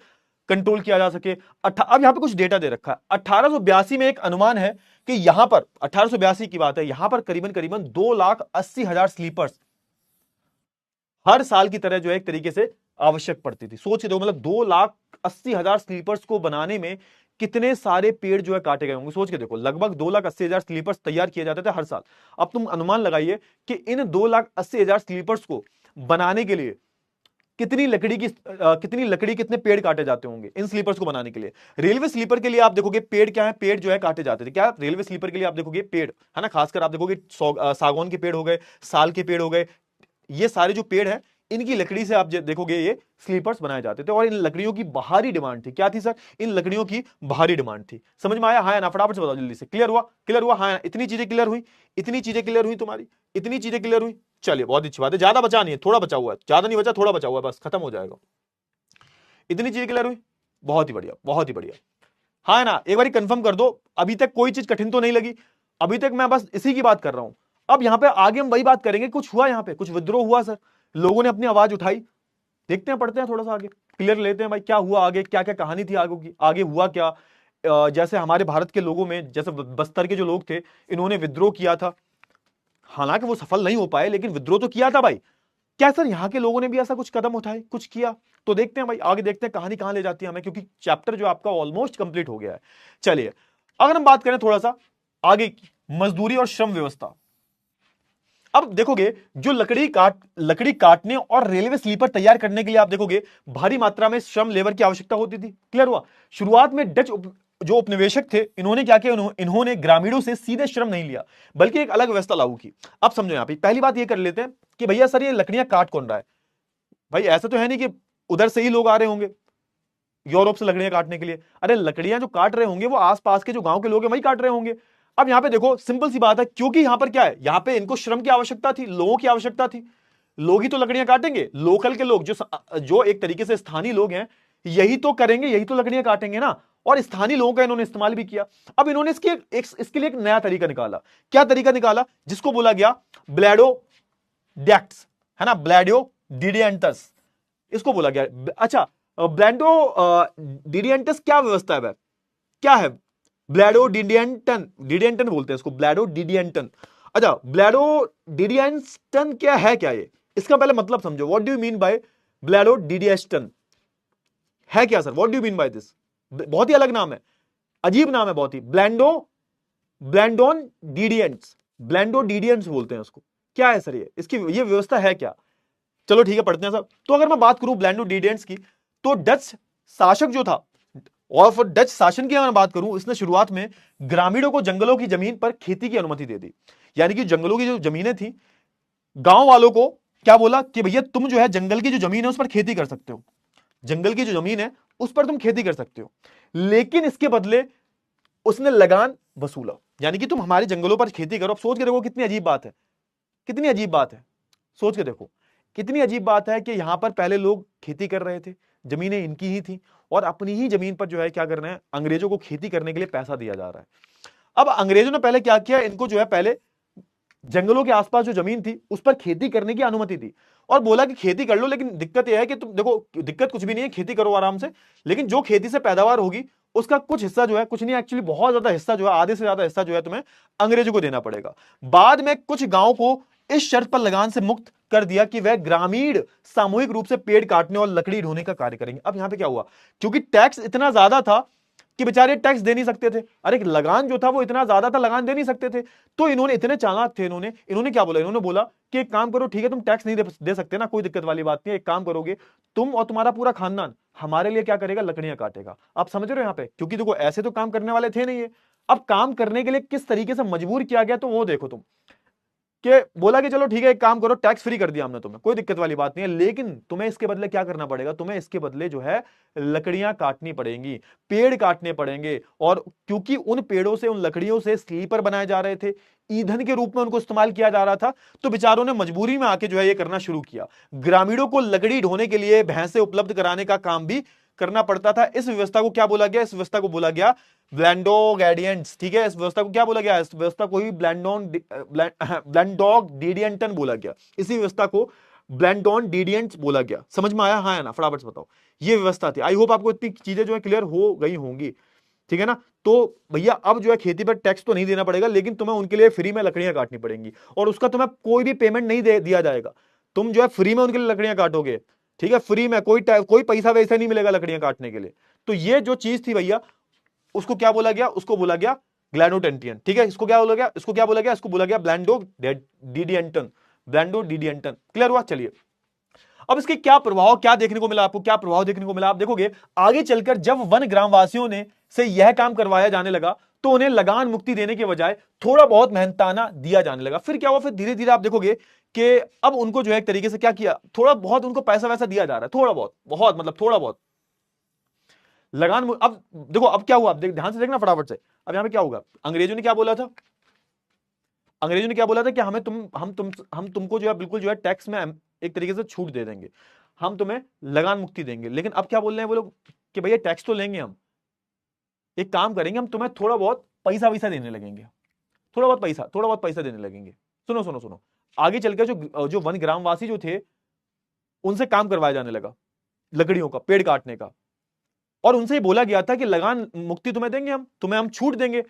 कंट्रोल किया जा सके। अब यहां पे कुछ डेटा दे रखा है। 1882 में एक अनुमान है कि यहां पर 1882 की बात है, यहां पर करीबन करीबन 2,80,000 स्लीपर्स हर साल की तरह जो है एक तरीके से आवश्यक पड़ती थी। सोच दो, मतलब 2,80,000 स्लीपर्स को बनाने में कितने सारे पेड़ जो है काटे गए होंगे। सोच के देखो, लगभग 2,80,000 स्लीपर्स तैयार किए जाते थे हर साल। अब तुम अनुमान लगाइए कि इन 2,80,000 स्लीपर्स को बनाने के लिए कितनी लकड़ी कितने पेड़ काटे जाते होंगे इन स्लीपर्स को बनाने के लिए। रेलवे स्लीपर के लिए आप देखोगे पेड़ क्या है, पेड़ जो है काटे जाते थे। क्या रेलवे स्लीपर के लिए आप देखोगे पेड़, है ना, खासकर आप देखोगे सागौन के पेड़ हो गए, साल के पेड़ हो गए, ये सारे जो पेड़ हैं इनकी लकड़ी से आप देखोगे ये स्लीपर्स बनाए जाते थे। और इन लकड़ियों की बाहरी डिमांड थी। क्या थी सर? इन लकड़ियों की बाहरी डिमांड थी। समझ में आया? हाँ या ना? फटाफट से बताओ जल्दी से। क्लियर हुआ? क्लियर हुआ? हाँ, इतनी चीजें क्लियर हुई, इतनी चीजें क्लियर हुई तुम्हारी, इतनी चीजें क्लियर हुई। चलिए बहुत अच्छी बात है। ज्यादा बचा नहीं है, थोड़ा बचा हुआ है, ज्यादा नहीं बचा, थोड़ा बचा हुआ है, बस खत्म हो जाएगा। इतनी चीजें क्लियर हुई, बहुत ही बढ़िया, बहुत ही बढ़िया। हाँ ना? एक बार कंफर्म कर दो, अभी तक कोई चीज कठिन तो नहीं लगी? अभी तक मैं बस इसी की बात कर रहा हूं। अब यहां पे आगे हम वही बात करेंगे। कुछ हुआ यहां पे, कुछ विद्रोह हुआ सर, लोगों ने अपनी आवाज उठाई। देखते हैं, पढ़ते हैं थोड़ा सा आगे, क्लियर लेते हैं भाई क्या हुआ आगे, क्या क्या कहानी थी आगे की, आगे हुआ क्या। जैसे हमारे भारत के लोगों में, जैसे बस्तर के जो लोग थे इन्होंने विद्रोह किया था, हालांकि वो सफल नहीं हो पाए लेकिन विद्रोह तो किया था भाई। क्या सर यहाँ के लोगों ने भी ऐसा कुछ कदम उठाए, कुछ किया? तो देखते हैं भाई, आगे देखते हैं कहानी कहां ले जाती है हमें, क्योंकि चैप्टर जो आपका ऑलमोस्ट कंप्लीट हो गया है। चलिए अगर हम बात करें थोड़ा सा आगे की, मजदूरी और श्रम व्यवस्था। अब देखोगे जो लकड़ी काटने और रेलवे स्लीपर तैयार करने के लिए आप देखोगे भारी मात्रा में श्रम लेबर की आवश्यकता होती थी। क्लियर हुआ? शुरुआत में डच जो उपनिवेशक थे इन्होंने क्या किया, इन्होंने ग्रामीणों से सीधे श्रम नहीं लिया बल्कि एक अलग व्यवस्था लागू की। अब समझो यहां पे पहली बात ये कर लेते हैं कि भैया सर ये लकड़ियां काट कौन रहा है? भाई ऐसा तो है नहीं कि उधर से ही लोग आ रहे होंगे यूरोप से लकड़ियां काटने के लिए। अरे लकड़ियां जो काट रहे होंगे वो आसपास के जो गांव के लोग हैं वही काट रहे होंगे। अब यहां पे देखो सिंपल सी बात है, क्योंकि यहां पर क्या है, यहां पे इनको श्रम की आवश्यकता थी, लोगों की आवश्यकता थी। लोग ही तो लकड़ियां काटेंगे, लोकल के लोग जो एक तरीके से स्थानीय लोग हैं यही तो करेंगे, यही तो लकड़ियां काटेंगे ना। और स्थानीय लोगों का इन्होंने इस्तेमाल भी किया। अब इन्होंने इसके लिए एक नया तरीका निकाला। क्या तरीका निकाला? जिसको बोला गया ब्लैडो डैक्ट्स, है ना, ब्लैडो डिडियंटस इसको बोला गया। अच्छा, ब्लैडो डिडियंटस क्या व्यवस्था है? क्या है? ब्लैडो डिडियंटन बोलते हैं इसको, ब्लैडो डिडियंटन। अच्छा, ब्लैडो डिडियंटन क्या है, क्या ये? इसका पहले मतलब समझो। What do you mean by ब्लैडो डिडियंटन? है क्या sir? What do you mean by this? बहुत ही अलग नाम है, अजीब नाम है बहुत ही। ब्लैंडोन डिडियंट्स, ब्लैंडो डिडियंट्स बोलते हैं उसको। क्या है सर ये? इसकी ये व्यवस्था है क्या? चलो ठीक है, पढ़ते हैं सब। तो अगर मैं बात करूं ब्लैंडो डिडियंट्स की, तो डच शासक जो था, और फिर डच शासन की अगर बात करूं, इसने शुरुआत में ग्रामीणों को जंगलों की जमीन पर खेती की अनुमति दे दी। यानी कि जंगलों की जो जमीनें थी, गांव वालों को क्या बोला कि भैया तुम जो है जंगल की जो जमीन है उस पर खेती कर सकते हो, जंगल की जो जमीन है उस पर तुम खेती कर सकते हो, लेकिन इसके बदले उसने लगान वसूला। यानी कि तुम हमारे जंगलों पर खेती करो। अब सोच के देखो कितनी अजीब बात है, कितनी अजीब बात है, सोच के देखो कितनी अजीब बात है कि यहां पर पहले लोग खेती कर रहे थे, जमीनें इनकी ही थी, और अपनी ही जमीन पर जो है क्या कर रहे हैं, अंग्रेजों को खेती करने के लिए पैसा दिया जा रहा है। अब अंग्रेजों ने पहले क्या किया, इनको जो है पहले जंगलों के आसपास जो जमीन थी उस पर खेती करने की अनुमति दी और बोला कि खेती कर लो, लेकिन दिक्कत यह है कि तुम देखो, दिक्कत कुछ भी नहीं है, खेती करो आराम से, लेकिन जो खेती से पैदावार होगी उसका कुछ हिस्सा जो है, कुछ नहीं एक्चुअली बहुत ज्यादा हिस्सा जो है, आधे से ज्यादा हिस्सा जो है तुम्हें अंग्रेजों को देना पड़ेगा। बाद में कुछ गांव को इस शर्त पर लगान से मुक्त कर दिया कि वह ग्रामीण सामूहिक रूप से पेड़ काटने और लकड़ी ढोने का कार्य करेंगे। अब यहां पे क्या हुआ, क्योंकि टैक्स इतना ज्यादा था कि बेचारे टैक्स दे नहीं सकते थे, अरे लगान जो था वो इतना ज्यादा था, लगान दे नहीं सकते थे, तो इन्होंने, इतने चालाक थे इन्होंने क्या बोला, इन्होंने बोला कि एक काम करो, ठीक है तुम टैक्स नहीं दे सकते ना, कोई दिक्कत वाली बात नहीं है, एक काम करोगे तुम और तुम्हारा पूरा खानदान हमारे लिए क्या करेगा, लकड़ियां काटेगा। आप समझ रहे हो यहां पे, क्योंकि देखो ऐसे तो काम करने वाले थे नहीं है, अब काम करने के लिए किस तरीके से मजबूर किया गया, तो वो देखो तुम, कि बोला कि चलो ठीक है एक काम करो, टैक्स फ्री कर दिया हमने तुम्हें, कोई दिक्कत वाली बात नहीं है, लेकिन तुम्हें इसके बदले क्या करना पड़ेगा, तुम्हें इसके बदले जो है लकड़ियां काटनी पड़ेंगी, पेड़ काटने पड़ेंगे। और क्योंकि उन पेड़ों से, उन लकड़ियों से स्लीपर बनाए जा रहे थे, ईंधन के रूप में उनको इस्तेमाल किया जा रहा था, तो बेचारों ने मजबूरी में आके जो है ये करना शुरू किया। ग्रामीणों को लकड़ी ढोने के लिए भैंसे उपलब्ध कराने का काम भी करना पड़ता था। इस व्यवस्था को क्या बोला गया, इस व्यवस्था को बोला गया ब्लैंडोगेडियंट्स। ठीक है, इस व्यवस्था को क्या बोला गया, इस व्यवस्था को ही ब्लैंडोगेडियंटन बोला गया, इसी व्यवस्था को ब्लैंडोन डीडियंट्स बोला गया। समझ में आया, हाँ है ना, फटाफट से बताओ। ये व्यवस्था थी। आई होप आपको इतनी चीजें जो है क्लियर हो गई होंगी, ठीक है ना। तो भैया अब जो है खेती पर टैक्स तो नहीं देना पड़ेगा, लेकिन तुम्हें उनके लिए फ्री में लकड़ियां काटनी पड़ेंगी, और उसका तुम्हें कोई भी पेमेंट नहीं दिया जाएगा, तुम जो है फ्री में उनके लिए लकड़ियां काटोगे, ठीक है, फ्री में, कोई पैसा वैसा नहीं मिलेगा लकड़ियां काटने के लिए। तो ये जो चीज थी भैया, उसको क्या बोला गया, उसको बोला गया ग्लैनोटेंटियन। ठीक है, इसको क्या बोला गया, इसको क्या बोला गया, इसको बोला गया ब्लैंडो डीडियंटन, ब्लैंडो डीडियंटन। क्लियर हुआ, चलिए अब इसके क्या प्रभाव, क्या देखने को मिला आपको, क्या प्रभाव देखने को मिला, आप देखोगे आगे चलकर जब वन ग्रामवासियों ने से यह काम करवाया जाने लगा, तो उन्हें लगान मुक्ति देने के बजाय थोड़ा बहुत मेहनताना दिया जाने लगा। फिर क्या हुआ, फिर धीरे धीरे आप देखोगे कि अब उनको जो है एक तरीके से क्या किया, थोड़ा बहुत उनको पैसा वैसा दिया जा रहा है, थोड़ा बहुत, बहुत मतलब थोड़ा बहुत लगान। अब देखो अब क्या हुआ, ध्यान से देखना फटाफट से। अब यहां पे क्या होगा, अंग्रेजों ने क्या बोला था, अंग्रेजों ने क्या बोला था कि हम तुमको जो है बिल्कुल जो है टैक्स में एक तरीके से छूट दे देंगे, हम तुम्हें लगान मुक्ति देंगे। लेकिन अब क्या बोल रहे हैं वो लोग कि भैया टैक्स तो लेंगे, हम एक काम करेंगे, हम तुम्हें थोड़ा बहुत पैसा वैसा देने लगेंगे, थोड़ा बहुत पैसा देने लगेंगे। सुनो सुनो सुनो, आगे चलकर जो वन ग्रामवासी जो थे उनसे काम करवाया जाने लगा, लकड़ियों का, पेड़ काटने का, और उनसे ही बोला गया था कि लगान मुक्ति तुम्हें देंगे, हम छूट देंगे।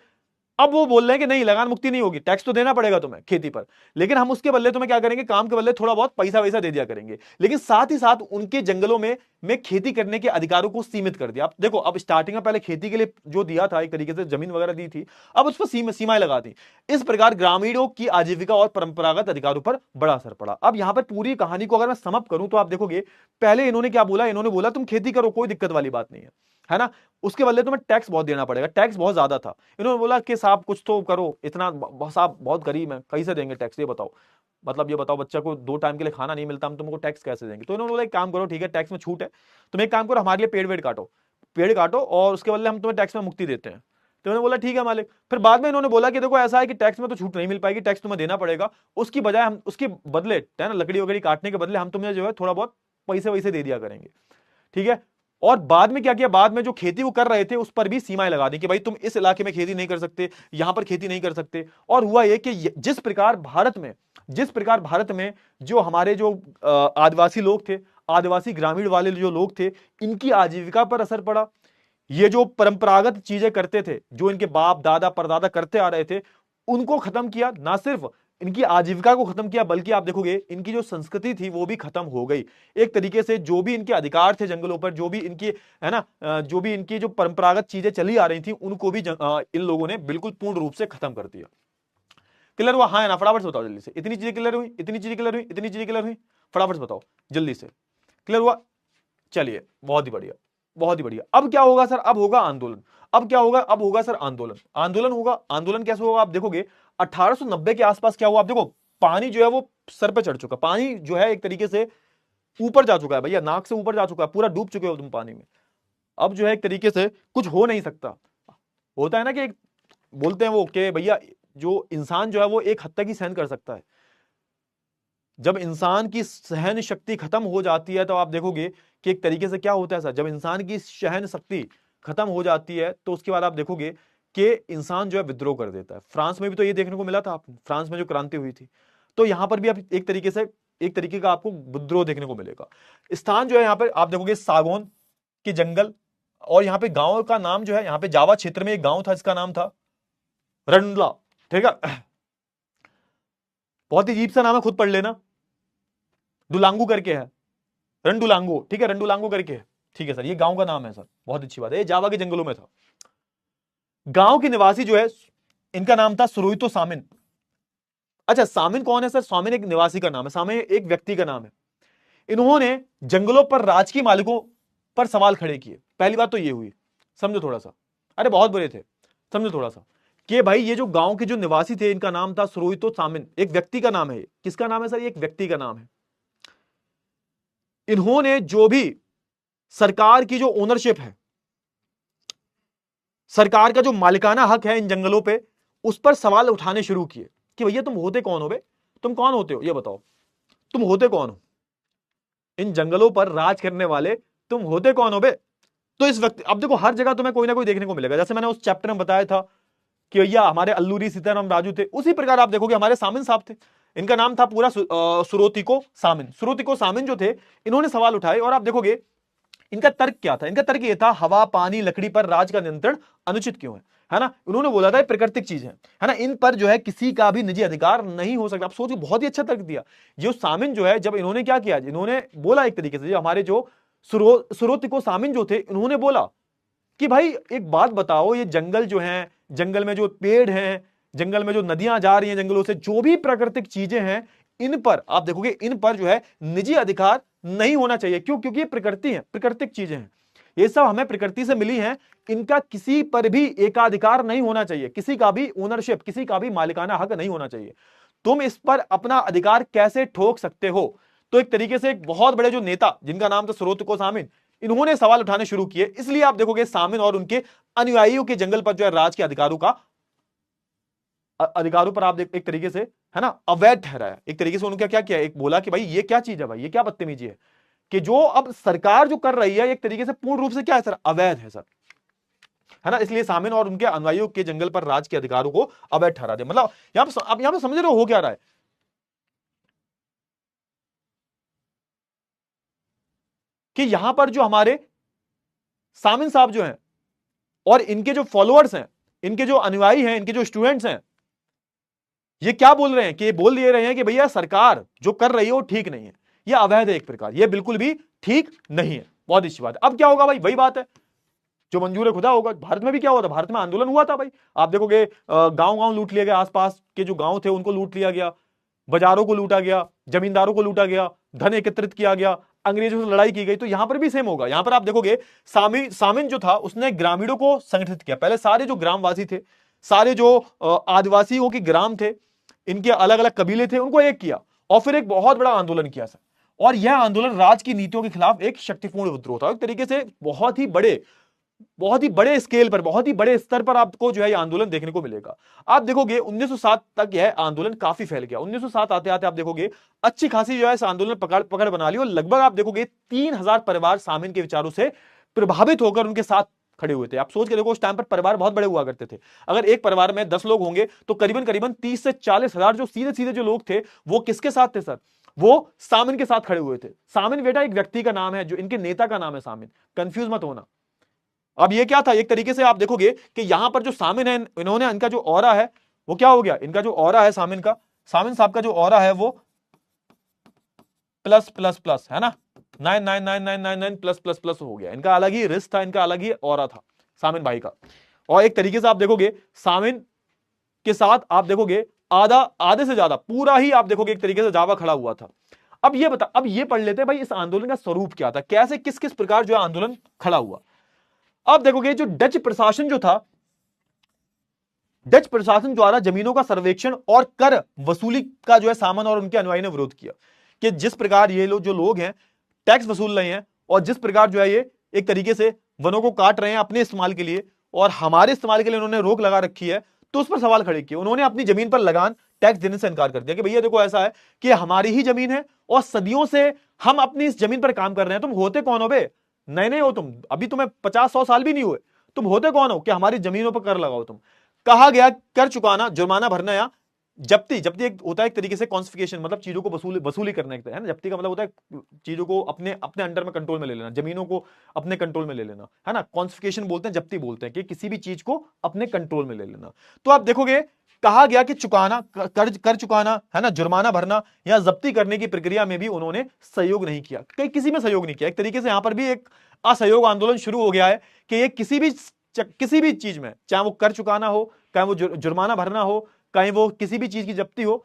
अब वो बोल रहे हैं कि नहीं, लगान मुक्ति नहीं होगी, टैक्स तो देना पड़ेगा तुम्हें खेती पर, लेकिन हम उसके बदले तुम्हें क्या करेंगे, काम के बदले थोड़ा बहुत पैसा वैसा दे दिया करेंगे। लेकिन साथ ही साथ उनके जंगलों में खेती करने के अधिकारों को सीमित कर दिया। अब देखो, अब स्टार्टिंग में पहले खेती के लिए जो दिया था, एक तरीके से जमीन वगैरह दी थी, अब उस पर सीमाएं लगा दी। इस प्रकार ग्रामीणों की आजीविका और परंपरागत अधिकारों पर बड़ा असर पड़ा। अब यहां पर पूरी कहानी को अगर मैं समअप करूं तो आप देखोगे, पहले इन्होंने क्या बोला, इन्होंने बोला तुम खेती करो, कोई दिक्कत वाली बात नहीं है ना, उसके बदले तुम्हें टैक्स बहुत देना पड़ेगा, टैक्स बहुत ज्यादा था। इन्होंने बोला कि साहब कुछ तो करो, इतना साहब बहुत गरीब है, कैसे देंगे टैक्स, ये बताओ, मतलब ये बताओ, बच्चा को 2 टाइम के लिए खाना नहीं मिलता, हम तुमको टैक्स कैसे देंगे। तो इन्होंने बोला एक काम करो, ठीक है टैक्स में छूट है, तुम एक काम करो, हमारे लिए पेड़ वेड़ काटो, पेड़ काटो, और उसके बदले हम तुम्हें टैक्स में मुक्ति देते हैं। तो उन्होंने बोला ठीक है मालिक। फिर बाद में इन्होंने बोला कि देखो ऐसा है कि टैक्स में तो छूट नहीं मिल पाएगी, टैक्स तुम्हें देना पड़ेगा, उसकी बजाय हम, उसके बदले है ना, लकड़ी वगैरह काटने के बदले हम तुम्हें जो है थोड़ा बहुत पैसे वैसे दे दिया करेंगे, ठीक है। और बाद में क्या किया, बाद में जो खेती वो कर रहे थे उस पर भी सीमाएं लगा दी कि भाई तुम इस इलाके में खेती नहीं कर सकते, यहां पर खेती नहीं कर सकते। और हुआ यह कि जिस प्रकार भारत में जो हमारे जो आदिवासी लोग थे, आदिवासी ग्रामीण वाले जो लोग थे, इनकी आजीविका पर असर पड़ा। ये जो परंपरागत चीजें करते थे, जो इनके बाप दादा परदादा करते आ रहे थे, उनको खत्म किया। ना सिर्फ इनकी आजीविका को खत्म किया, बल्कि आप देखोगे इनकी जो संस्कृति थी वो भी खत्म हो गई। एक तरीके से जो भी इनके अधिकार थे जंगलों पर, जो भी इनकी है ना, जो भी इनकी जो परंपरागत चीजें चली आ रही थी, उनको भी इन लोगों ने बिल्कुल पूर्ण रूप से खत्म कर दिया। क्लियर हुआ, हाँ है ना, फटाफट से बताओ जल्दी से, इतनी चीजें क्लियर हुई, इतनी चीजें क्लियर हुई, इतनी चीजें क्लियर हुई, फटाफट से बताओ जल्दी से, क्लियर हुआ, चलिए बहुत ही बढ़िया, बहुत ही बढ़िया। अब क्या होगा सर, अब होगा आंदोलन। अब क्या होगा, अब होगा सर आंदोलन, आंदोलन होगा। आंदोलन कैसे होगा, आप देखोगे 1890 के आसपास क्या हुआ, आप देखो पानी जो है वो सर पे चढ़ चुका, पानी जो है एक तरीके से ऊपर जा चुका है भैया, नाक से ऊपर जा चुका है, पूरा डूब चुके हो तुम पानी में। अब जो है एक तरीके से कुछ हो नहीं सकता, होता है ना कि बोलते हैं वो कि भैया जो इंसान जो है वो एक हद तक ही सहन कर सकता है। जब इंसान की सहन शक्ति खत्म हो जाती है तो आप देखोगे कि एक तरीके से क्या होता है सर, जब इंसान की सहन शक्ति खत्म हो जाती है तो उसके बाद आप देखोगे कि इंसान जो है विद्रोह कर देता है। फ्रांस में भी तो ये देखने को मिला था आपको, फ्रांस में जो क्रांति हुई थी। तो यहां पर भी आप एक तरीके का आपको विद्रोह देखने को मिलेगा। स्थान जो है यहां पर आप देखोगे सागौन के जंगल, और यहां पे गांव का नाम जो है, यहां पे जावा क्षेत्र में एक गांव था जिसका नाम था रंडला। ठीक है, बहुत ही अजीब सा नाम है, खुद पढ़ लेना। डुलांगू करके है, रंडुलांगो, ठीक है, रंडुलांगो करके है। ठीक है सर, ये गांव का नाम है सर, बहुत अच्छी बात है, ये जावा के जंगलों में था। गांव के निवासी जो है इनका नाम था सुरोहितो सामिन। अच्छा, सामिन कौन है सर? सामिन एक निवासी का नाम है, सामिन एक व्यक्ति का नाम है। इन्होंने जंगलों पर राज की मालिकों पर सवाल खड़े किए। पहली बात तो ये हुई, समझो थोड़ा सा, अरे बहुत बुरे थे, समझो थोड़ा सा कि भाई ये जो गांव के जो निवासी थे इनका नाम था सुरोहितो सामिन, एक व्यक्ति का नाम है। किसका नाम है सर? ये एक व्यक्ति का नाम है। इन्होंने जो भी सरकार की जो ओनरशिप है, सरकार का जो मालिकाना हक है इन जंगलों पे, उस पर सवाल उठाने शुरू किए कि भैया तुम होते कौन हो बे? तुम कौन होते हो ये बताओ, तुम होते कौन हो? इन जंगलों पर राज करने वाले तुम होते कौन हो बे? तो इस वक्त अब देखो हर जगह तुम्हें कोई ना कोई देखने को मिलेगा। जैसे मैंने उस चैप्टर में बताया था कि भैया हमारे अल्लूरी सीताराम राजू थे, उसी प्रकार आप देखोगे हमारे सामिन साहब थे। इनका नाम था पूरा सुरोतिको सामिन। सुरोतिको सामिन जो थे, इन्होंने सवाल उठाए और आप देखोगे इनका तर्क क्या था। इनका तर्क यह था, हवा पानी लकड़ी पर राज का नियंत्रण अनुचित क्यों है ना? उन्होंने बोला था प्राकृतिक चीज है ना, इन पर जो है किसी का भी निजी अधिकार नहीं हो सकता। आप सोचिए, बहुत ही अच्छा तर्क दिया जो सामिन जो है। जब इन्होंने क्या किया, इन्होंने बोला एक तरीके से, जो हमारे जो सुरोतिको सामिन जो थे, इन्होंने बोला कि भाई एक बात बताओ, ये जंगल जो है, जंगल में जो पेड़ हैं, जंगल में जो नदियां जा रही हैं जंगलों से, जो भी प्राकृतिक चीजें हैं, इन पर आप देखोगे इन पर जो है निजी अधिकार नहीं होना चाहिए। क्यों? क्योंकि ये प्रकृति है, प्राकृतिक चीजें हैं, ये सब हमें प्रकृति से मिली हैं, इनका किसी पर भी एकाधिकार नहीं होना चाहिए, किसी का भी ओनरशिप, किसी का भी मालिकाना हक नहीं होना चाहिए। तुम इस पर अपना अधिकार कैसे ठोक सकते हो? तो एक तरीके से एक बहुत बड़े जो नेता जिनका नाम था सुरोतिको सामिन, इन्होंने सवाल उठाने शुरू किए। इसलिए आप देखोगे सामिन और उनके अनुयायियों के जंगल पर जो है राज के अधिकारों पर आप एक तरीके से है ना अवैध ठहराया। एक तरीके से उन्होंने क्या किया, एक बोला कि भाई ये क्या चीज है, भाई ये क्या बदतमीजी है कि जो अब सरकार जो कर रही है एक तरीके से पूर्ण रूप से क्या है सर, अवैध है सर, है ना। इसलिए सामिन और उनके अनुयायियों के जंगल पर राज के अधिकारों को अवैध ठहरा दिया। मतलब यहां पर समझ रहे हो क्या रहा है कि यहां पर जो हमारे सामिन साहब जो हैं और इनके जो फॉलोअर्स हैं, इनके जो अनुयायी हैं, इनके जो स्टूडेंट्स हैं, ये क्या बोल रहे हैं कि ये बोल दे रहे हैं कि भैया सरकार जो कर रही है वो ठीक नहीं है, ये अवैध है, एक प्रकार ये बिल्कुल भी ठीक नहीं है। बहुत अच्छी बात है। अब क्या होगा भाई? वही बात है जो मंजूर खुदा होगा। भारत में भी क्या हुआ था? भारत में आंदोलन हुआ था भाई। आप देखोगे गांव गांव लूट लिया गया, आसपास के जो गांव थे उनको लूट लिया गया, बाजारों को लूटा गया, जमींदारों को लूटा गया, धन एकत्रित किया गया, अंग्रेजों से लड़ाई की गई। तो यहां पर भी सेम होगा। यहां पर आप देखोगे सामिन जो था उसने ग्रामीणों को संगठित किया। पहले सारे जो ग्रामवासी थे, सारे जो आदिवासियों के ग्राम थे, इनके अलग अलग कबीले थे, उनको एक किया और फिर एक बहुत बड़ा आंदोलन किया सर। और यह आंदोलन राज की नीतियों के खिलाफ एक शक्तिपूर्ण विद्रोह था। एक तरीके से बहुत ही बड़े स्केल पर, बहुत ही बड़े स्तर पर आपको जो है ये आंदोलन देखने को मिलेगा। आप देखोगे 1907 तक यह आंदोलन काफी फैल गया। 1907 आते आते आप देखोगे अच्छी खासी जो है इस आंदोलन पकड़ बना ली और लगभग आप देखोगे 3000 परिवार सामिन के विचारों से प्रभावित होकर उनके साथ खड़े हुए थे। आप सोच के देखो उस टाइम पर परिवार बहुत बड़े हुआ करते थे। अगर एक परिवार में 10 लोग होंगे तो करीबन करीबन 30 से 40 हजार जो सीधे सीधे जो लोग थे वो किसके साथ थे सर? वो सामिन के साथ खड़े हुए थे। सामिन बेटा एक व्यक्ति का नाम है, जो इनके नेता का नाम है सामिन, कंफ्यूज मत होना। अब ये क्या था, एक तरीके से आप देखोगे कि यहां पर जो सामिन है, इन्होंने इनका जो ऑरा है वो क्या हो गया, इनका जो ऑरा है सामिन का, सामिन साहब का जो ऑरा है वो प्लस प्लस प्लस है ना, 99999 प्लस प्लस प्लस हो गया। इनका अलग ही रिस्क था, इनका अलग ही ऑरा था सामिन भाई का। और एक तरीके से आप देखोगे सामिन के साथ आप देखोगे आधे से ज्यादा पूरा ही आप देखोगे एक तरीके से जावा खड़ा हुआ था। अब ये पढ़ लेते हैं भाई इस आंदोलन का स्वरूप क्या था, कैसे किस किस प्रकार जो आंदोलन खड़ा हुआ। अब देखोगे जो डच प्रशासन जो था, डच प्रशासन द्वारा जमीनों का सर्वेक्षण और कर वसूली का जो है सामन और उनके अनुयायी ने विरोध किया कि जिस प्रकार ये लोग जो लोग हैं टैक्स वसूल रहे हैं और जिस प्रकार जो है ये एक तरीके से वनों को काट रहे हैं अपने इस्तेमाल के लिए, और हमारे इस्तेमाल के लिए उन्होंने रोक लगा रखी है, तो उस पर सवाल खड़े किए। उन्होंने अपनी जमीन पर लगान टैक्स देने से इनकार कर दिया कि भैया देखो ऐसा है कि हमारी ही जमीन है और सदियों से हम अपनी इस जमीन पर काम कर रहे हैं, तुम होते कौन हो बे, नए नए हो तुम, अभी तुम्हें 50-100 साल भी नहीं हुए, तुम होते कौन हो कि हमारी जमीनों पर कर लगाओ तुम। कहा गया कर चुकाना, जुर्माना भरना या जब्ती। जब्ती एक होता है एक तरीके से कॉन्स्फिकेशन, मतलब चीजों को वसूली करने का, है ना। जब्ती का मतलब होता है चीजों को अपने अपने अंडर में कंट्रोल में ले लेना, जमीनों को अपने कंट्रोल में ले लेना, है ना। कॉन्स्फिकेशन बोलते हैं, जब्ती बोलते हैं कि किसी भी चीज को अपने कंट्रोल में ले लेना। तो आप देखोगे कहा गया कि चुकाना, कर चुकाना, है ना, जुर्माना भरना या जब्ती करने की प्रक्रिया में भी उन्होंने सहयोग नहीं किया, कहीं किसी में सहयोग नहीं किया। एक तरीके से यहां पर भी एक असहयोग आंदोलन शुरू हो गया है कि ये किसी भी चीज में, चाहे वो कर चुकाना हो, चाहे वो जुर्माना भरना हो, कहीं वो किसी भी चीज की जब्ती हो,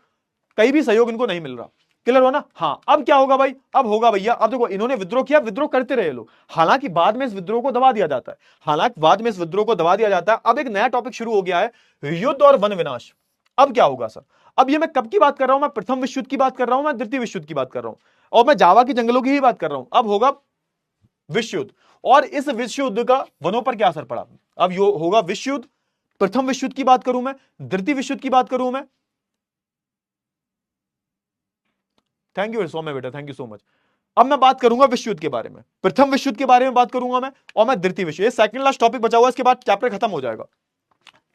कहीं भी सहयोग इनको नहीं मिल रहा। क्लियर हो ना। हाँ, अब क्या होगा भाई, अब होगा भैया, अब देखो इन्होंने विद्रोह किया, विद्रोह करते रहे लोग, हालांकि बाद में इस विद्रोह को दबा दिया जाता है, अब एक नया टॉपिक शुरू हो गया है, युद्ध और वन विनाश। अब क्या होगा सर, अब ये मैं कब की बात कर रहा हूं, मैं प्रथम विश्व युद्ध की बात कर रहा हूं, मैं द्वितीय विश्व युद्ध की बात कर रहा हूं, और मैं जावा के जंगलों की ही बात कर रहा हूं। अब होगा विश्व युद्ध, और इस विश्व युद्ध का वनों पर क्या असर पड़ा। अब यो होगा विश्व युद्ध, प्रथम विश्व युद्ध की बात करूं मैं, द्वितीय विश्व युद्ध की बात करूं मैं। थैंक यू सो मच बेटा, थैंक यू सो मच। अब मैं बात करूंगा विश्व युद्ध के बारे में, प्रथम विश्व युद्ध के बारे में बात करूंगा मैं, और मैं द्वितीय विश्व, ये सेकंड लास्ट टॉपिक बचा हुआ है, इसके बाद चैप्टर खत्म हो जाएगा।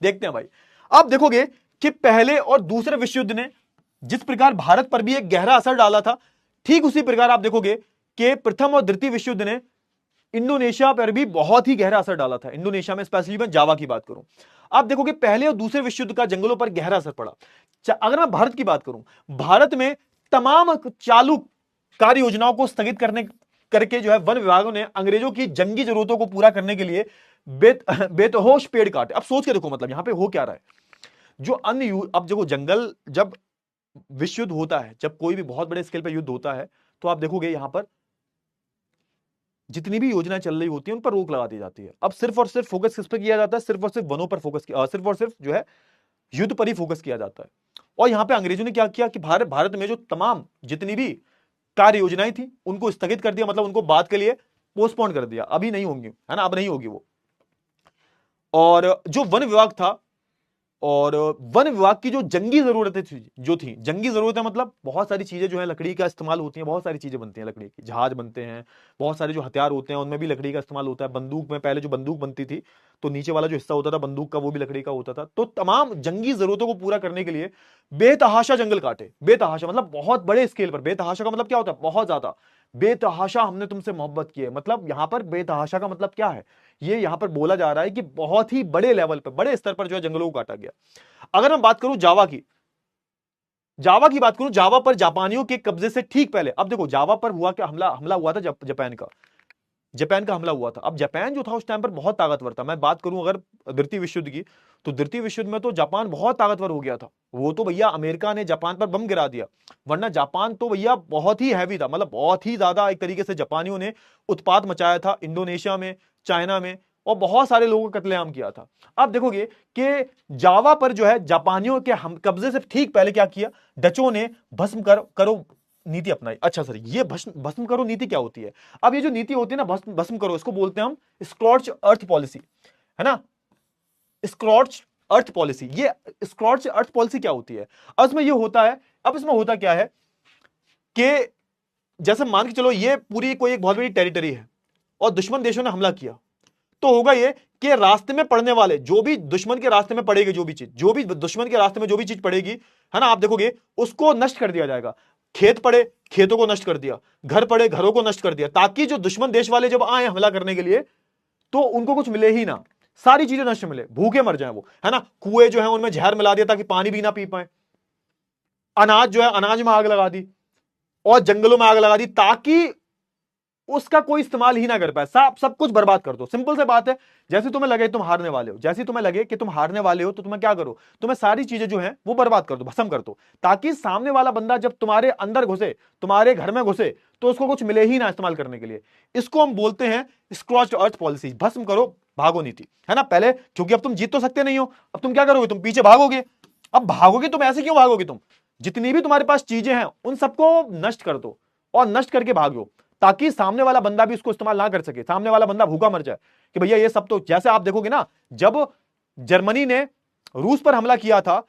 देखते हैं भाई, आप देखोगे कि पहले और दूसरे विश्व युद्ध ने जिस प्रकार भारत पर भी एक गहरा असर डाला था, ठीक उसी प्रकार आप देखोगे कि प्रथम और द्वितीय विश्व युद्ध ने इंडोनेशिया पर भी बहुत ही गहरा असर डाला था। इंडोनेशिया में स्पेशली मैं जावा की बात करूं, आप देखोगे पहले और दूसरे विश्व युद्ध का जंगलों पर गहरा असर पड़ा। अगर मैं भारत की बात करूं, भारत में तमाम चालू कार्य योजनाओं को स्थगित करके जो है वन विभागों ने अंग्रेजों की जंगी जरूरतों को पूरा करने के लिए बेतहोश पेड़ काटे। अब सोच के देखो, मतलब यहां पे हो क्या रहा है, जो अन्य, अब देखो जंगल, जब विश्व युद्ध होता है, जब कोई भी बहुत बड़े स्केल पर युद्ध होता है, तो आप देखोगे यहां पर जितनी भी योजनाएं चल रही होती है उन पर रोक लगा दी जाती है। अब सिर्फ और सिर्फ फोकस किस पर किया जाता है, सिर्फ और सिर्फ वनों पर फोकस किया, सिर्फ और सिर्फ जो है युद्ध पर ही फोकस किया जाता है। और यहां पे अंग्रेजों ने क्या किया कि भारत में जो तमाम जितनी भी कार्य योजनाएं थी उनको स्थगित कर दिया, मतलब उनको बाद के लिए पोस्टपोन कर दिया, अभी नहीं होंगी, है ना, अब नहीं होगी वो। और जो वन विभाग था, और वन विभाग की जो जंगी जरूरतें थी, जंगी जरूरतें मतलब बहुत सारी चीजें जो है लकड़ी का इस्तेमाल होती है, बहुत सारी चीजें बनती हैं लकड़ी की, जहाज बनते हैं, बहुत सारे जो हथियार होते हैं उनमें भी लकड़ी का इस्तेमाल होता है। बंदूक में पहले जो बंदूक बनती थी तो नीचे वाला जो हिस्सा होता था बंदूक का वो भी लकड़ी का होता था। तो तमाम जंगी जरूरतों को पूरा करने के लिए बेतहाशा जंगल काटे। बेतहाशा मतलब बहुत बड़े स्केल पर, बेतहाशा का मतलब क्या होता है, बहुत ज्यादा। बेतहाशा हमने तुमसे मोहब्बत की है, मतलब यहां पर बेतहाशा का मतलब क्या है, ये यहां पर बोला जा रहा है कि बहुत ही बड़े लेवल पर, बड़े स्तर पर जो है जंगलों को काटा गया। अगर मैं बात करूं जावा की बात करूं, जावा पर जापानियों के कब्जे से ठीक पहले, अब देखो जावा पर हुआ क्या, हमला हुआ था जापान का हमला हुआ था। अब जापान जो था उस टाइम पर बहुत ताकतवर था। मैं बात करूं अगर द्वितीय विश्व युद्ध की, तो द्वितीय विश्व युद्ध में तो जापान बहुत ताकतवर हो गया था। वो तो भैया अमेरिका ने जापान पर बम गिरा दिया, वरना जापान तो भैया बहुत ही हैवी था, मतलब बहुत ही ज्यादा एक तरीके से जापानियों ने उत्पात मचाया था इंडोनेशिया में, चाइना में, और बहुत सारे लोगों का कत्लेआम किया था। अब देखोगे कि जावा पर जो है जापानियों के हम कब्जे से ठीक पहले क्या किया, डचों ने भस्म करो नीति अपनाई। अच्छा सर, ये भस्म करो नीति क्या होती है। अब ये जो नीति होती है ना, भस्म करो, इसको बोलते हैं हम स्कॉर्च अर्थ पॉलिसी, है ना, स्कॉर्च अर्थ पॉलिसी। ये स्कॉर्च अर्थ पॉलिसी क्या होती है, अब इसमें ये होता है, अब इसमें होता क्या है कि जैसे मान के चलो ये पूरी कोई एक बहुत बड़ी टेरिटरी है और दुश्मन देशों ने हमला किया, तो होगा ये कि रास्ते में पड़ने वाले जो भी दुश्मन के रास्ते में पड़ेगी, जो भी दुश्मन के रास्ते में जो भी चीज पड़ेगी, है ना, आप देखोगे उसको नष्ट कर दिया जाएगा। खेत पड़े, खेतों को नष्ट कर दिया, घर पड़े, घरों को नष्ट कर दिया, ताकि जो दुश्मन देश वाले जब आए हमला करने के लिए तो उनको कुछ मिले ही ना, सारी चीजें नष्ट मिले, भूखे मर जाए वो, है ना। कुएं जो है उनमें जहर मिला दिया ताकि पानी भी ना पी पाए, अनाज जो है अनाज में आग लगा दी, और जंगलों में आग लगा दी ताकि उसका कोई इस्तेमाल ही ना कर पाए, सब कुछ बर्बाद कर दो। सिंपल से बात है, जैसे तुम्हें लगे तुम हारने वाले हो, जैसे तुम्हें लगे कि तुम हारने वाले हो, तो तुम्हें क्या करो, तुम्हें सारी चीजें जो है वो बर्बाद कर दो, भस्म कर दो, ताकि सामने वाला बंदा जब तुम्हारे अंदर घुसे, तुम्हारे घर में घुसे, तो उसको कुछ मिले ही ना इस्तेमाल करने के लिए। इसको हम बोलते हैं स्क्रॉच्ड अर्थ पॉलिसी, भस्म करो भागो नीति, है ना। पहले क्योंकि अब तुम जीत तो सकते नहीं हो, अब तुम क्या करोगे, तुम पीछे भागोगे। अब भागोगे तुम, ऐसे क्यों भागोगे, तुम जितनी भी तुम्हारे पास चीजें हैं उन सबको नष्ट कर दो, और नष्ट करके भागो, ताकि सामने वाला बंदा भी उसको इस्तेमाल ना कर सके, सामने वाला बंदा भूखा मर जाए। कि भैया ये सब तो, जैसे आप देखोगे ना, जब जर्मनी ने रूस पर हमला किया था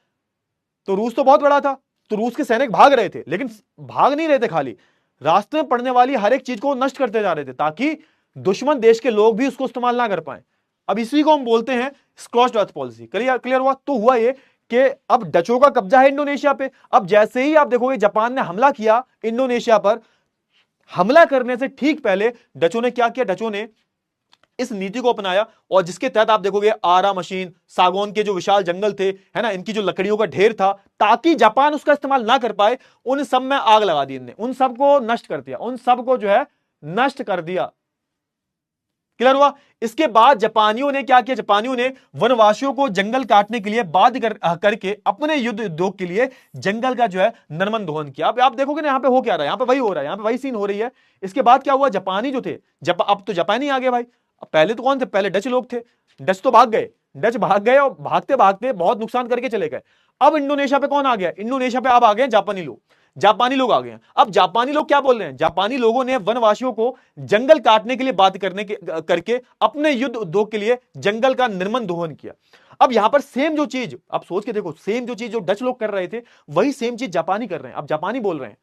तो रूस तो बहुत बड़ा था, तो रूस के सैनिक भाग रहे थे, लेकिन भाग नहीं रहे थे खाली, रास्ते में पड़ने वाली हर एक चीज को नष्ट करते जा रहे थे ताकि दुश्मन देश के लोग भी उसको इस्तेमाल ना कर पाए। अब इसी को हम बोलते हैं स्कॉच्ड अर्थ पॉलिसी। क्लियर हुआ? तो हुआ ये कि अब डचों का कब्जा है इंडोनेशिया पे। अब जैसे ही आप देखोगे जापान ने हमला किया इंडोनेशिया पर, हमला करने से ठीक पहले डचों ने क्या किया, डचों ने इस नीति को अपनाया और जिसके तहत आप देखोगे आरा मशीन, सागौन के जो विशाल जंगल थे, है ना, इनकी जो लकड़ियों का ढेर था, ताकि जापान उसका इस्तेमाल ना कर पाए, उन सब में आग लगा दी इनने, उन सबको नष्ट कर दिया, उन सबको जो है नष्ट कर दिया। क्लियर हुआ? इसके बाद जापानियों ने क्या किया, जापानियों ने वनवासियों को जंगल काटने के लिए बाध्य करके अपने युद्ध उद्योग के लिए जंगल का जो है नरमन दोहन किया। अब आप देखोगे ना यहां पे हो क्या रहा है, यहां पे वही हो रहा है, यहां पे वही सीन हो रही है। इसके बाद क्या हुआ, जापानी जो थे, अब तो जापानी आ गए भाई। पहले तो कौन थे, पहले डच लोग थे, डच तो भाग गए, डच भाग गए और भागते भागते बहुत नुकसान करके चले गए। अब इंडोनेशिया पे कौन आ गया, इंडोनेशिया पे अब आ गए जापानी लोग, जापानी लोग आ गए। अब जापानी लोग क्या बोल रहे हैं, जापानी लोगों ने वनवासियों को जंगल काटने के लिए बात करके अपने युद्ध उद्योग के लिए जंगल का निर्मम दोहन किया। अब यहां पर सेम जो चीज, आप सोच के देखो, सेम जो चीज जो डच लोग कर रहे थे वही सेम चीज जापानी कर रहे हैं। अब जापानी बोल रहे हैं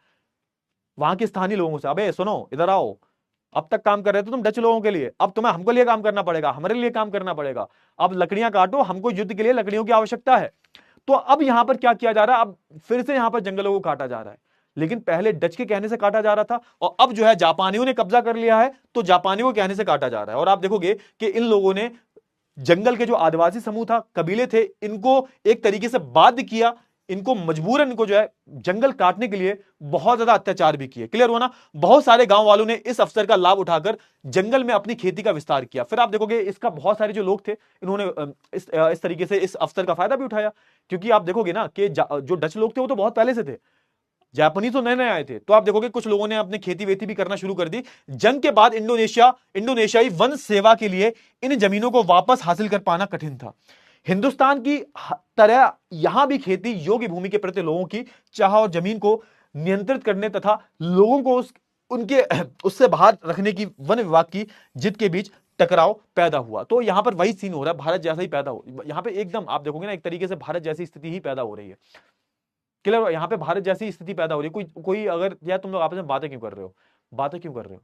वहां के स्थानीय लोगों से, अबे सुनो इधर आओ, अब तक काम कर रहे थे तुम डच लोगों के लिए, अब तुम्हें हमको लिए काम करना पड़ेगा, हमारे लिए काम करना पड़ेगा, अब लकड़ियां काटो, हमको युद्ध के लिए लकड़ियों की आवश्यकता है। तो अब यहां पर क्या किया जा रहा है, अब फिर से यहां पर जंगलों को काटा जा रहा है, लेकिन पहले डच के कहने से काटा जा रहा था और अब जो है जापानियों ने कब्जा कर लिया है तो जापानियों के कहने से काटा जा रहा है। और आप देखोगे कि इन लोगों ने जंगल के जो आदिवासी समूह था, कबीले थे, इनको एक तरीके से बाध्य किया, इनको मजबूरन इनको जो है जंगल काटने के लिए बहुत ज्यादा अत्याचार भी किए। क्लियर हुआ ना? बहुत सारे गांव वालों ने इस अवसर का लाभ उठाकर जंगल में अपनी खेती का विस्तार किया। फिर आप देखोगे इसका बहुत सारे जो लोग थे इन्होंने इस तरीके से इस अवसर का फायदा भी उठाया, क्योंकि आप देखोगे ना कि जो डच लोग थे वो तो बहुत पहले से थे, जापानी तो नए नए आए थे। तो आप देखोगे कुछ लोगों ने अपनी खेती वेती भी करना शुरू कर दी। जंग के बाद इंडोनेशियाई वन सेवा के लिए इन जमीनों को वापस हासिल कर पाना कठिन था। हिंदुस्तान की तरह यहां भी खेती योग्य भूमि के प्रति लोगों की चाह और जमीन को नियंत्रित करने तथा लोगों को उनके उससे बाहर रखने की वन विभाग की जिद के बीच टकराव पैदा हुआ। तो यहां पर वही सीन हो रहा है, भारत जैसा ही पैदा हो, यहां पे एकदम आप देखोगे ना एक तरीके से भारत जैसी स्थिति ही पैदा हो रही है। क्लियर? यहां पे भारत जैसी स्थिति पैदा हो रही है। कोई अगर यार तुम लोग आपस में बातें क्यों कर रहे हो, बातें क्यों कर रहे हो?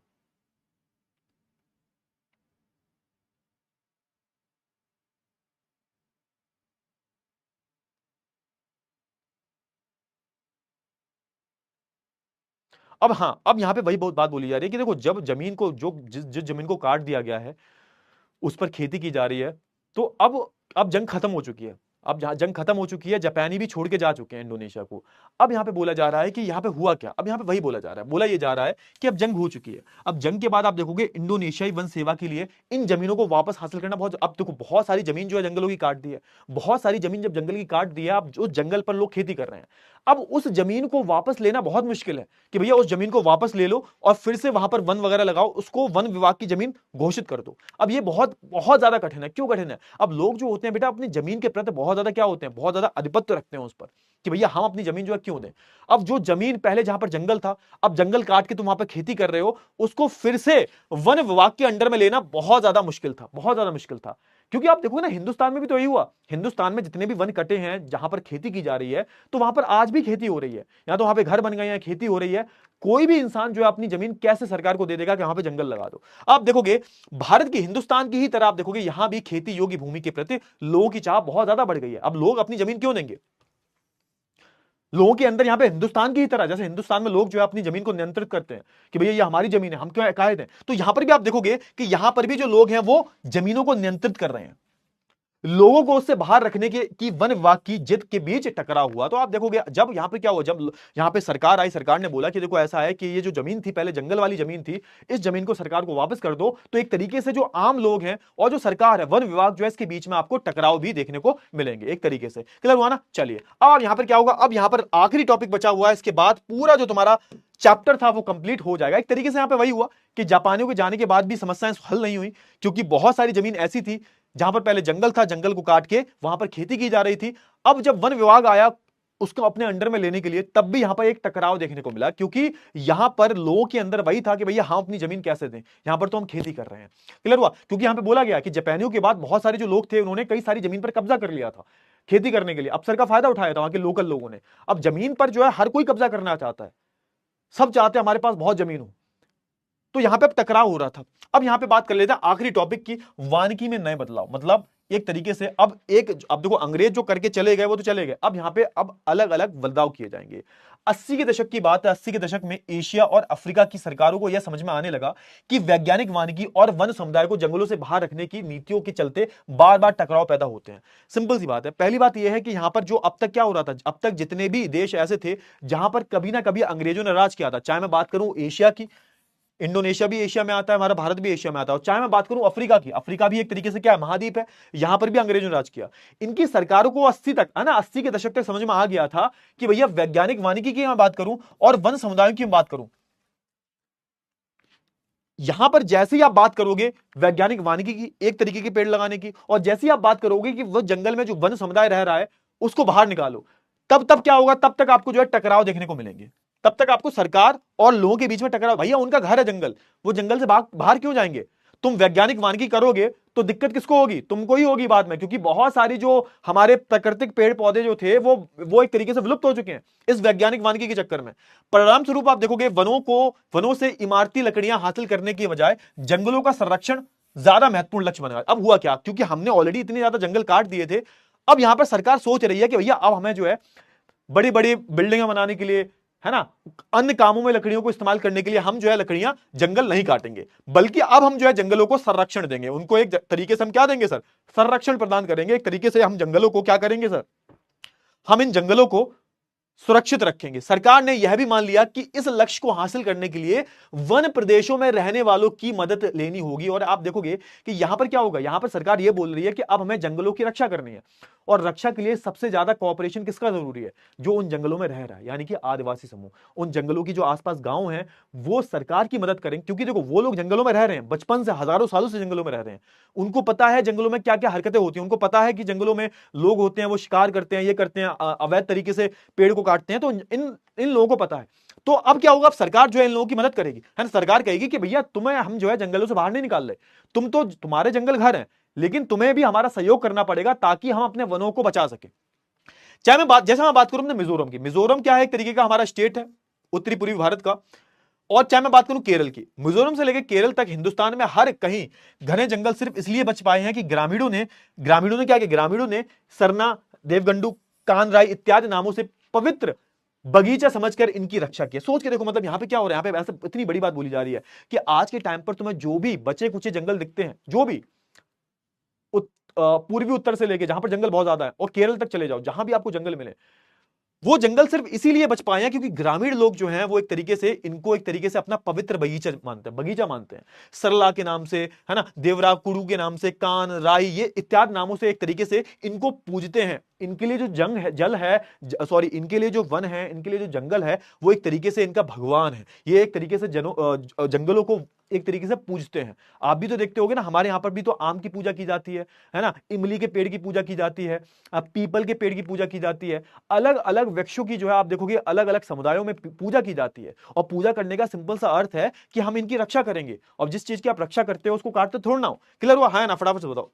अब हाँ, अब यहां पे वही बहुत बात बोली जा रही है कि देखो जब जमीन को जिस जमीन को काट दिया गया है उस पर खेती की जा रही है, तो अब जंग खत्म हो चुकी है। अब जहां जंग खत्म हो चुकी है, जापानी भी छोड़ के जा चुके हैं इंडोनेशिया को। अब यहां पे बोला जा रहा है कि यहां पे हुआ क्या, अब यहां पे वही बोला जा रहा है, बोला ये जा रहा है कि अब जंग हो चुकी है। अब जंग के बाद आप देखोगे इंडोनेशियाई वन सेवा के लिए इन जमीनों को वापस हासिल करना बहुत, अब देखो बहुत सारी जमीन जो है जंगलों की काट दी है, बहुत सारी जमीन जब जंगल की काट दी है, अब जो जंगल पर लोग खेती कर रहे हैं, अब उस जमीन को वापस लेना बहुत मुश्किल है कि भैया उस जमीन को वापस ले लो और फिर से वहां पर वन वगैरह लगाओ, उसको वन विभाग की जमीन घोषित कर दो। अब ये बहुत बहुत ज्यादा कठिन है। क्यों कठिन है? अब लोग जो होते हैं बेटा अपनी जमीन के प्रति बहुत ज्यादा क्या होते हैं, बहुत ज्यादा आधिपत्य रखते हैं उस पर कि भैया हम अपनी जमीन जो है क्यों दें। अब जो जमीन पहले जहां पर जंगल था, अब जंगल काट के तुम वहां पर खेती कर रहे हो, उसको फिर से वन विभाग के अंडर में लेना बहुत ज्यादा मुश्किल था, बहुत ज्यादा मुश्किल था। क्योंकि आप देखोगे ना हिंदुस्तान में भी तो यही हुआ, हिंदुस्तान में जितने भी वन कटे हैं जहां पर खेती की जा रही है, तो वहां पर आज भी खेती हो रही है, या तो वहां पे घर बन गए हैं, खेती हो रही है। कोई भी इंसान जो है अपनी जमीन कैसे सरकार को दे देगा कि वहां पे जंगल लगा दो। आप देखोगे भारत की, हिंदुस्तान की ही तरह आप देखोगे यहां भी खेती योग्य भूमि के प्रति लोगों की चाह बहुत ज्यादा बढ़ गई है। अब लोग अपनी जमीन क्यों देंगे? लोगों के अंदर यहां पे हिंदुस्तान की ही तरह, जैसे हिंदुस्तान में लोग जो है अपनी जमीन को नियंत्रित करते हैं कि भैया ये हमारी जमीन है, हम क्यों कायद हैं, तो यहां पर भी आप देखोगे कि यहां पर भी जो लोग हैं वो जमीनों को नियंत्रित कर रहे हैं, लोगों को उससे बाहर रखने की वन विभाग की जिद के बीच टकराव हुआ। तो आप देखोगे जब यहां पे क्या हुआ, जब यहां पे सरकार आई, सरकार ने बोला कि देखो ऐसा है कि ये जो जमीन थी पहले जंगल वाली जमीन थी, इस जमीन को सरकार को वापस कर दो, तो एक तरीके से जो आम लोग हैं और जो सरकार है, वन विभाग जो है, इसके बीच में आपको टकराव भी देखने को मिलेंगे एक तरीके से। क्लियर हुआ ना? चलिए अब यहां पर क्या होगा, अब यहां पर आखिरी टॉपिक बचा हुआ है, इसके बाद पूरा जो तुम्हारा चैप्टर था वो कंप्लीट हो जाएगा। एक तरीके से यहां पे वही हुआ कि जापानियों के जाने के बाद भी समस्याएं हल नहीं हुई, क्योंकि बहुत सारी जमीन ऐसी थी जहां पर पहले जंगल था, जंगल को काट के वहां पर खेती की जा रही थी। अब जब वन विभाग आया, उसको अपने अंडर में लेने के लिए, तब भी यहां पर एक टकराव देखने को मिला, क्योंकि यहां पर लोगों के अंदर वही था कि भैया हम अपनी जमीन कैसे दें, यहां पर तो हम खेती कर रहे हैं। क्लियर हुआ? क्योंकि यहां पे बोला गया कि जापानियों के बाद बहुत सारे जो लोग थे उन्होंने कई सारी जमीन पर कब्जा कर लिया था खेती करने के लिए, अवसर का फायदा उठाया था वहां के लोकल लोगों ने। अब जमीन पर जो है हर कोई कब्जा करना चाहता है, सब चाहते हैं हमारे पास बहुत जमीन हो, तो यहां पे अब टकराव हो रहा था। अब यहां पे बात कर लेते हैं आखिरी टॉपिक की, वानिकी में नए बदलाव। मतलब एक तरीके से अब देखो अंग्रेज जो करके चले गए वो तो चले गए, अब यहां पे अब अलग अलग बदलाव किए जाएंगे। 80 के दशक की बात है। 80 के दशक में एशिया और अफ्रीका की सरकारों को यह समझ में आने लगा कि वैज्ञानिक वानिकी और वन समुदाय को जंगलों से बाहर रखने की नीतियों के चलते बार बार टकराव पैदा होते हैं। सिंपल सी बात है। पहली बात यह है कि यहां पर जो अब तक क्या हो रहा था, अब तक जितने भी देश ऐसे थे जहां पर कभी ना कभी अंग्रेजों ने राज किया था, चाहे मैं बात करूं एशिया की, इंडोनेशिया भी एशिया में आता है, हमारा भारत भी एशिया में आता है, और चाहे मैं बात करूं अफ्रीका की, अफ्रीका भी एक तरीके से क्या है, महाद्वीप है, यहां पर भी अंग्रेजों ने राज किया। इनकी सरकारों को 80 तक है ना, 80 के दशक तक समझ में आ गया था कि भैया वैज्ञानिक वानिकी की मैं बात करूं और वन समुदायों की बात करूं, यहां पर जैसे ही आप बात करोगे वैज्ञानिक वानिकी की, एक तरीके के पेड़ लगाने की, और जैसे ही आप बात करोगे कि वो जंगल में जो वन समुदाय रह रहा है उसको बाहर निकालो, तब तब क्या होगा, तब तक आपको जो है टकराव देखने को मिलेंगे। तब तक आपको सरकार और लोगों के बीच में टकराव, भैया उनका घर है जंगल, वो जंगल से बाहर क्यों जाएंगे? तुम वैज्ञानिक वानिकी करोगे तो दिक्कत किसको होगी? तुमको ही होगी बाद में, क्योंकि बहुत सारी जो हमारे प्राकृतिक पेड़ पौधे जो थे वो एक तरीके से विलुप्त हो चुके हैं इस वैज्ञानिक वानिकी के चक्कर में। परिणाम स्वरूप आप देखोगे वनों से इमारती लकड़ियां हासिल करने की बजाय जंगलों का संरक्षण ज्यादा महत्वपूर्ण लक्ष्य बना। अब हुआ क्या, क्योंकि हमने ऑलरेडी इतने ज्यादा जंगल काट दिए थे, अब यहां पर सरकार सोच रही है कि भैया अब हमें जो है बड़ी बड़ी बिल्डिंगें बनाने के लिए, है ना, अन्य कामों में लकड़ियों को इस्तेमाल करने के लिए हम जो है लकड़ियां जंगल नहीं काटेंगे, बल्कि अब हम जो है जंगलों को संरक्षण देंगे। उनको एक तरीके से हम क्या देंगे सर, संरक्षण प्रदान करेंगे। एक तरीके से हम जंगलों को क्या करेंगे सर, हम इन जंगलों को सुरक्षित रखेंगे। सरकार ने यह भी मान लिया कि इस लक्ष्य को हासिल करने के लिए वन प्रदेशों में रहने वालों की मदद लेनी होगी। और आप देखोगे कि यहां पर क्या होगा, यहां पर सरकार यह बोल रही है कि अब हमें जंगलों की रक्षा करनी है, और रक्षा के लिए सबसे ज्यादा कोऑपरेशन किसका जरूरी है, जो उन जंगलों में रह रहा है, यानी कि आदिवासी समूह, उन जंगलों की जो आसपास गांव हैं वो सरकार की मदद करें। क्योंकि देखो वो लोग जंगलों में रह रहे हैं, बचपन से हजारों सालों से जंगलों में रह रहे हैं, उनको पता है जंगलों में क्या क्या हरकतें होती हैं, उनको पता है कि जंगलों में लोग होते हैं, वो शिकार करते हैं, ये करते हैं, अवैध तरीके से पेड़ को काटते हैं, तो इन लोगों को पता है। तो अब क्या होगा, अब सरकार जो है इन लोगों की मदद करेगी, है ना। सरकार कहेगी कि भैया तुम्हें हम जो है जंगलों से बाहर नहीं निकाल रहे, तुम तो, तुम्हारे जंगल घर हैं, लेकिन तुम्हें भी हमारा सहयोग करना पड़ेगा ताकि हम अपने वनों को बचा सके। चाहे मैं बात करूं अपने मिजोरम की, मिजोरम क्या है, एक तरीके का हमारा स्टेट है उत्तरी पूर्वी भारत का। और चाहे मैं बात करूं केरल की, मिजोरम से लेकर केरल तक हिंदुस्तान में हर कहीं घने जंगल सिर्फ इसलिए बच पाए हैं कि ग्रामीणों ने क्या किया, ग्रामीणों ने सरना, देवगंडू, कानराई इत्यादि नामों से पवित्र बगीचा समझकर इनकी रक्षा की। सोच के देखो, मतलब यहां पे क्या हो रहा है, यहां पे ऐसे इतनी बड़ी बात बोली जा रही है कि आज के टाइम पर तुम्हें जो भी बचे कुचे जंगल दिखते हैं, जो भी पूर्वी उत्तर से लेके जहां पर जंगल बहुत ज्यादा है, और केरल तक चले जाओ जहां भी आपको जंगल मिले, वो जंगल सिर्फ इसीलिए बच पाए हैं क्योंकि ग्रामीण लोग जो हैं वो एक तरीके से इनको एक तरीके से अपना पवित्र बगीचा मानते हैं। सरला के नाम से, है ना, देवरा कुड़ू के नाम से, कान राई, ये इत्यादि नामों से एक तरीके से इनको पूजते हैं। इनके लिए जो इनके लिए जो वन है, इनके लिए जो जंगल है, वो एक तरीके से इनका भगवान है। ये एक तरीके से जंगलों को एक तरीके से पूजते हैं। आप भी तो देखते होगे ना, हमारे यहां पर भी तो आम की पूजा की जाती है ना, इमली के पेड़ की पूजा की जाती है, पीपल के पेड़ की पूजा की जाती है, अलग अलग वृक्षों की जो है आप देखोगे अलग अलग समुदायों में पूजा की जाती है। और पूजा करने का सिंपल सा अर्थ है कि हम इनकी रक्षा करेंगे, और जिस चीज की आप रक्षा करते हो उसको काटते थोड़ा ना हो। क्लियर हुआ? है ना, फटाफट से बताओ,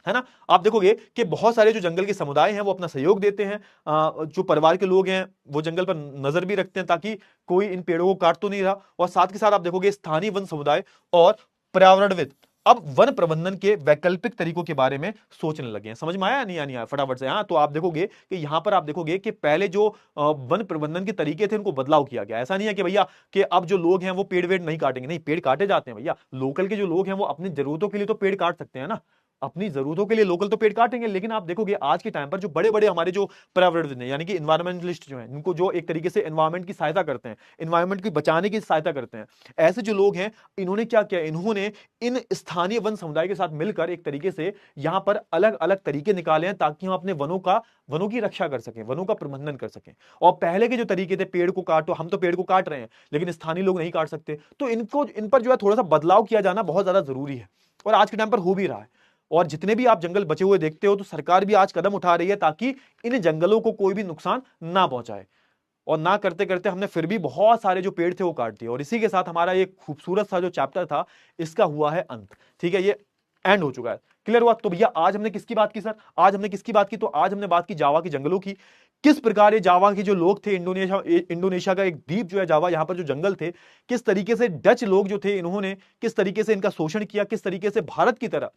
है ना। आप देखोगे कि बहुत सारे जो जंगल के समुदाय हैं वो अपना सहयोग देते हैं, जो परिवार के लोग हैं वो जंगल पर नजर भी रखते हैं ताकि कोई इन पेड़ों को काट तो नहीं रहा। और साथ के साथ आप देखोगे स्थानीय वन समुदाय और पर्यावरणविद अब वन प्रबंधन के वैकल्पिक तरीकों के बारे में सोचने लगे हैं। समझ में आया नहीं आया फटाफट से? हाँ, तो आप देखोगे कि यहां पर आप देखोगे कि पहले जो वन प्रबंधन के तरीके थे उनको बदलाव किया गया। ऐसा नहीं है कि भैया कि अब जो लोग हैं वो पेड़ वेड़ नहीं काटेंगे, नहीं, पेड़ काटे जाते हैं भैया। लोकल के जो लोग हैं वो अपनी जरूरतों के लिए तो पेड़ काट सकते हैं ना, अपनी जरूरतों के लिए लोकल तो पेड़ काटेंगे। लेकिन आप देखोगे आज के टाइम पर जो बड़े बड़े हमारे जो पर्यावरणविद हैं, यानी कि इन्वायरमेंटलिस्ट जो हैं, इनको जो एक तरीके से एनवायरमेंट की सहायता करते हैं, इन्वायरमेंट की बचाने की सहायता करते हैं, ऐसे जो लोग हैं इन्होंने क्या किया, इन्होंने इन स्थानीय वन समुदाय के साथ मिलकर एक तरीके से यहां पर अलग अलग तरीके निकाले हैं ताकि हम अपने वनों की रक्षा कर सकें, वनों का प्रबंधन कर सकें। और पहले के जो तरीके थे, पेड़ को काटो, हम तो पेड़ को काट रहे हैं लेकिन स्थानीय लोग नहीं काट सकते, तो इन पर जो है थोड़ा सा बदलाव किया जाना बहुत ज्यादा जरूरी है, और आज के टाइम पर हो भी रहा है। और जितने भी आप जंगल बचे हुए देखते हो तो सरकार भी आज कदम उठा रही है ताकि इन जंगलों को कोई भी नुकसान ना पहुंचाए, और ना करते करते हमने फिर भी बहुत सारे जो पेड़ थे वो काट दिए, और इसी के साथ हमारा ये खूबसूरत सा जो चैप्टर था इसका हुआ है अंत। ठीक है, ये एंड हो चुका है। क्लियर हुआ? तो भैया आज हमने किसकी बात की सर? आज हमने किसकी बात की? तो आज हमने बात की जावा के जंगलों की। किस प्रकार ये जावा के जो लोग थे, इंडोनेशिया का एक द्वीप जो है जावा, यहां पर जो जंगल थे, किस तरीके से डच लोग जो थे इन्होंने किस तरीके से इनका शोषण किया, किस तरीके से भारत की तरह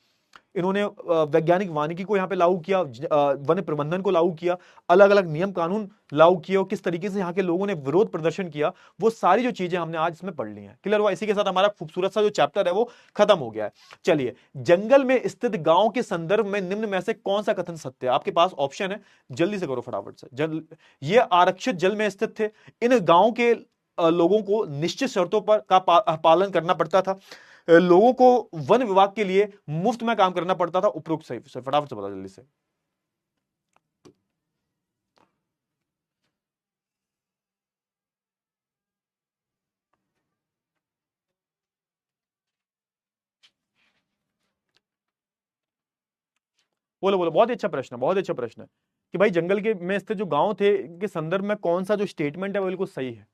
इन्होंने वैज्ञानिक वानिकी को यहां पे लागू किया, वन प्रबंधन को लागू किया, अलग अलग नियम कानून लागू किए, और किस तरीके से यहां के लोगों ने विरोध प्रदर्शन किया, वो सारी जो चीजें हमने आज इसमें पढ़ ली हैं। क्लियर हुआ? इसी के साथ हमारा खूबसूरत सा जो चैप्टर है वो खत्म हो गया है। चलिए, जंगल में स्थित गांव के संदर्भ में निम्न में से कौन सा कथन सत्य है? आपके पास ऑप्शन है, जल्दी से करो फटाफट से। ये आरक्षित जल में स्थित थे, इन गांव के लोगों को निश्चित शर्तों पर का पालन करना पड़ता था, लोगों को वन विभाग के लिए मुफ्त में काम करना पड़ता था, उपरोक्त सही से फटाफट से बताओ जल्दी से। बोलो बोलो, बहुत ही अच्छा प्रश्न है, बहुत ही अच्छा प्रश्न है कि भाई जंगल के में स्थित जो गांव थे के संदर्भ में कौन सा जो स्टेटमेंट है वो बिल्कुल सही है।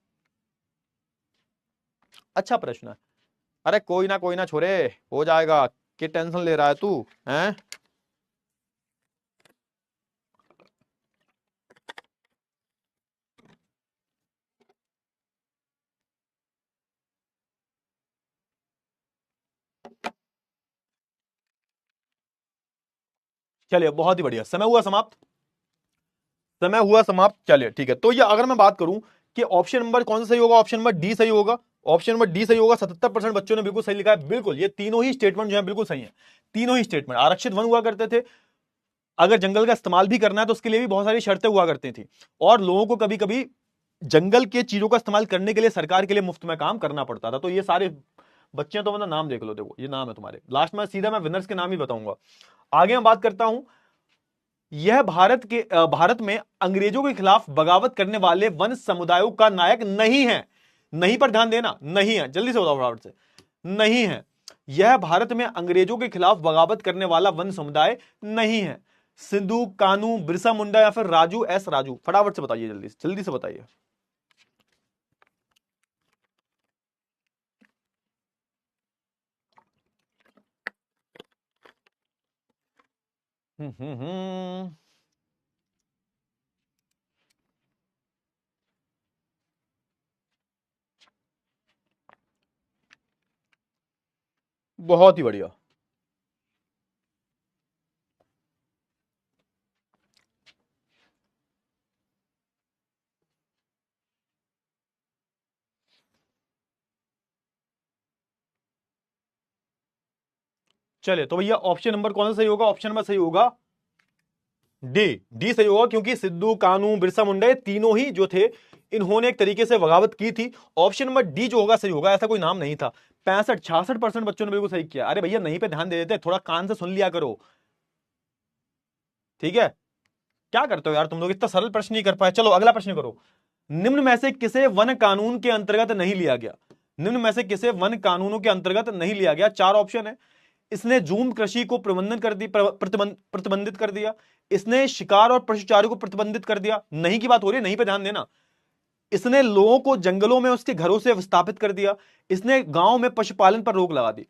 अच्छा प्रश्न है। अरे कोई ना छोरे, हो जाएगा। क्या टेंशन ले रहा है तू? हैं? चलिए, बहुत ही बढ़िया, समय हुआ समाप्त, समय हुआ समाप्त। चलिए ठीक है, तो ये अगर मैं बात करूं कि ऑप्शन नंबर कौन सा सही होगा, ऑप्शन नंबर डी सही होगा, ऑप्शन नंबर डी सही होगा। 77% बच्चों ने बिल्कुल सही लिखा है। बिल्कुल, ये तीनों ही स्टेटमेंट जो है बिल्कुल सही है। तीनों ही स्टेटमेंट, आरक्षित वन हुआ करते थे, अगर जंगल का इस्तेमाल भी करना है तो उसके लिए भी बहुत सारी शर्तें हुआ करती थी, और लोगों को कभी कभी जंगल के चीजों का इस्तेमाल करने के लिए सरकार के लिए मुफ्त में काम करना पड़ता था। तो ये सारे बच्चे तो मतलब नाम देख लो, देखो ये नाम है तुम्हारे, लास्ट में सीधा मैं विनर्स के नाम ही बताऊंगा। आगे मैं बात करता हूं, यह भारत में अंग्रेजों के खिलाफ बगावत करने वाले वन समुदायों का नायक नहीं है। नहीं पर ध्यान देना, नहीं है, जल्दी से बताओ फटाफट से। नहीं है, यह भारत में अंग्रेजों के खिलाफ बगावत करने वाला वन समुदाय नहीं है। सिद्धू, कानू, बिरसा मुंडा या फिर राजू एस राजू, फटाफट से बताइए, जल्दी से बताइए। हम्म। बहुत ही बढ़िया। चलिए, तो भैया ऑप्शन नंबर कौन सा सही होगा? ऑप्शन नंबर सही होगा डी। डी सही होगा, क्योंकि सिद्धू, कानू, बिरसा मुंडा ये तीनों ही जो थे इन्होंने एक तरीके से बगावत की थी। ऑप्शन नंबर डी जो होगा सही होगा, ऐसा कोई नाम नहीं था। 65-66% बच्चों ने बिल्कुल सही किया। अरे भैया नहीं पे ध्यान दे देते, थोड़ा कान से सुन लिया करो, ठीक है? क्या करते हो यार तुम लोग, इतना सरल प्रश्न नहीं कर पाए। चलो अगला प्रश्न करो। निम्न में से किसे वन कानून के अंतर्गत नहीं लिया गया? निम्न में से किसे वन कानूनों के अंतर्गत नहीं लिया गया? चार ऑप्शन है। इसने जूम कृषि को प्रबंधन कर दी प्रतिबंधित कर दिया, इसने शिकार और पशुचारी को प्रतिबंधित कर दिया, नहीं की बात हो रही है, नहीं पे ध्यान देना, इसने लोगों को जंगलों में उसके घरों से विस्थापित कर दिया, इसने गांव में पशुपालन पर रोक लगा दी।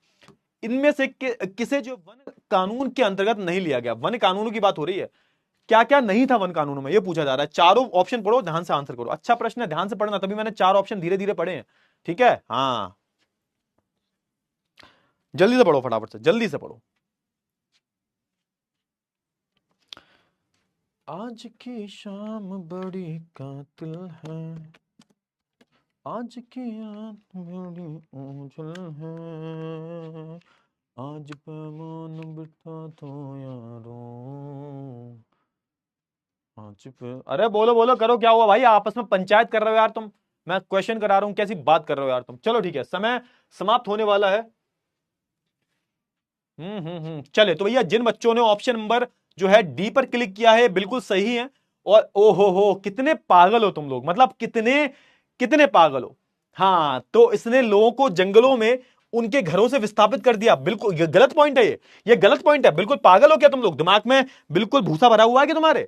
इनमें से किसे जो वन कानून के अंतर्गत नहीं लिया गया? वन कानूनों की बात हो रही है, क्या क्या नहीं था वन कानूनों में, यह पूछा जा रहा है। चारों ऑप्शन पढ़ो, ध्यान से आंसर करो। अच्छा प्रश्न है, ध्यान से पढ़ना, तभी मैंने चार ऑप्शन धीरे धीरे पढ़े हैं, ठीक है? हाँ, जल्दी से पढ़ो, फटाफट से, जल्दी से पढ़ो। आज की शाम बड़ी कातिल है, आज की रात बड़ी उजल है, आज पैमान बिठा तो यारो, आज पे। अरे बोलो बोलो, करो, क्या हुआ भाई? आपस में पंचायत कर रहे हो यार तुम, मैं क्वेश्चन करा रहा हूं, कैसी बात कर रहे हो यार तुम? चलो ठीक है, समय समाप्त होने वाला है। चले, तो भैया जिन बच्चों ने ऑप्शन नंबर जो है डी पर क्लिक किया है बिल्कुल सही है। और ओहो हो, कितने पागल हो तुम लोग, मतलब कितने कितने पागल हो। हाँ, तो इसने लोगों को जंगलों में उनके घरों से विस्थापित कर दिया। बिल्कुल ये गलत पॉइंट है, ये गलत पॉइंट है। बिल्कुल पागल हो क्या तुम लोग? दिमाग में बिल्कुल भूसा भरा हुआ है कि तुम्हारे?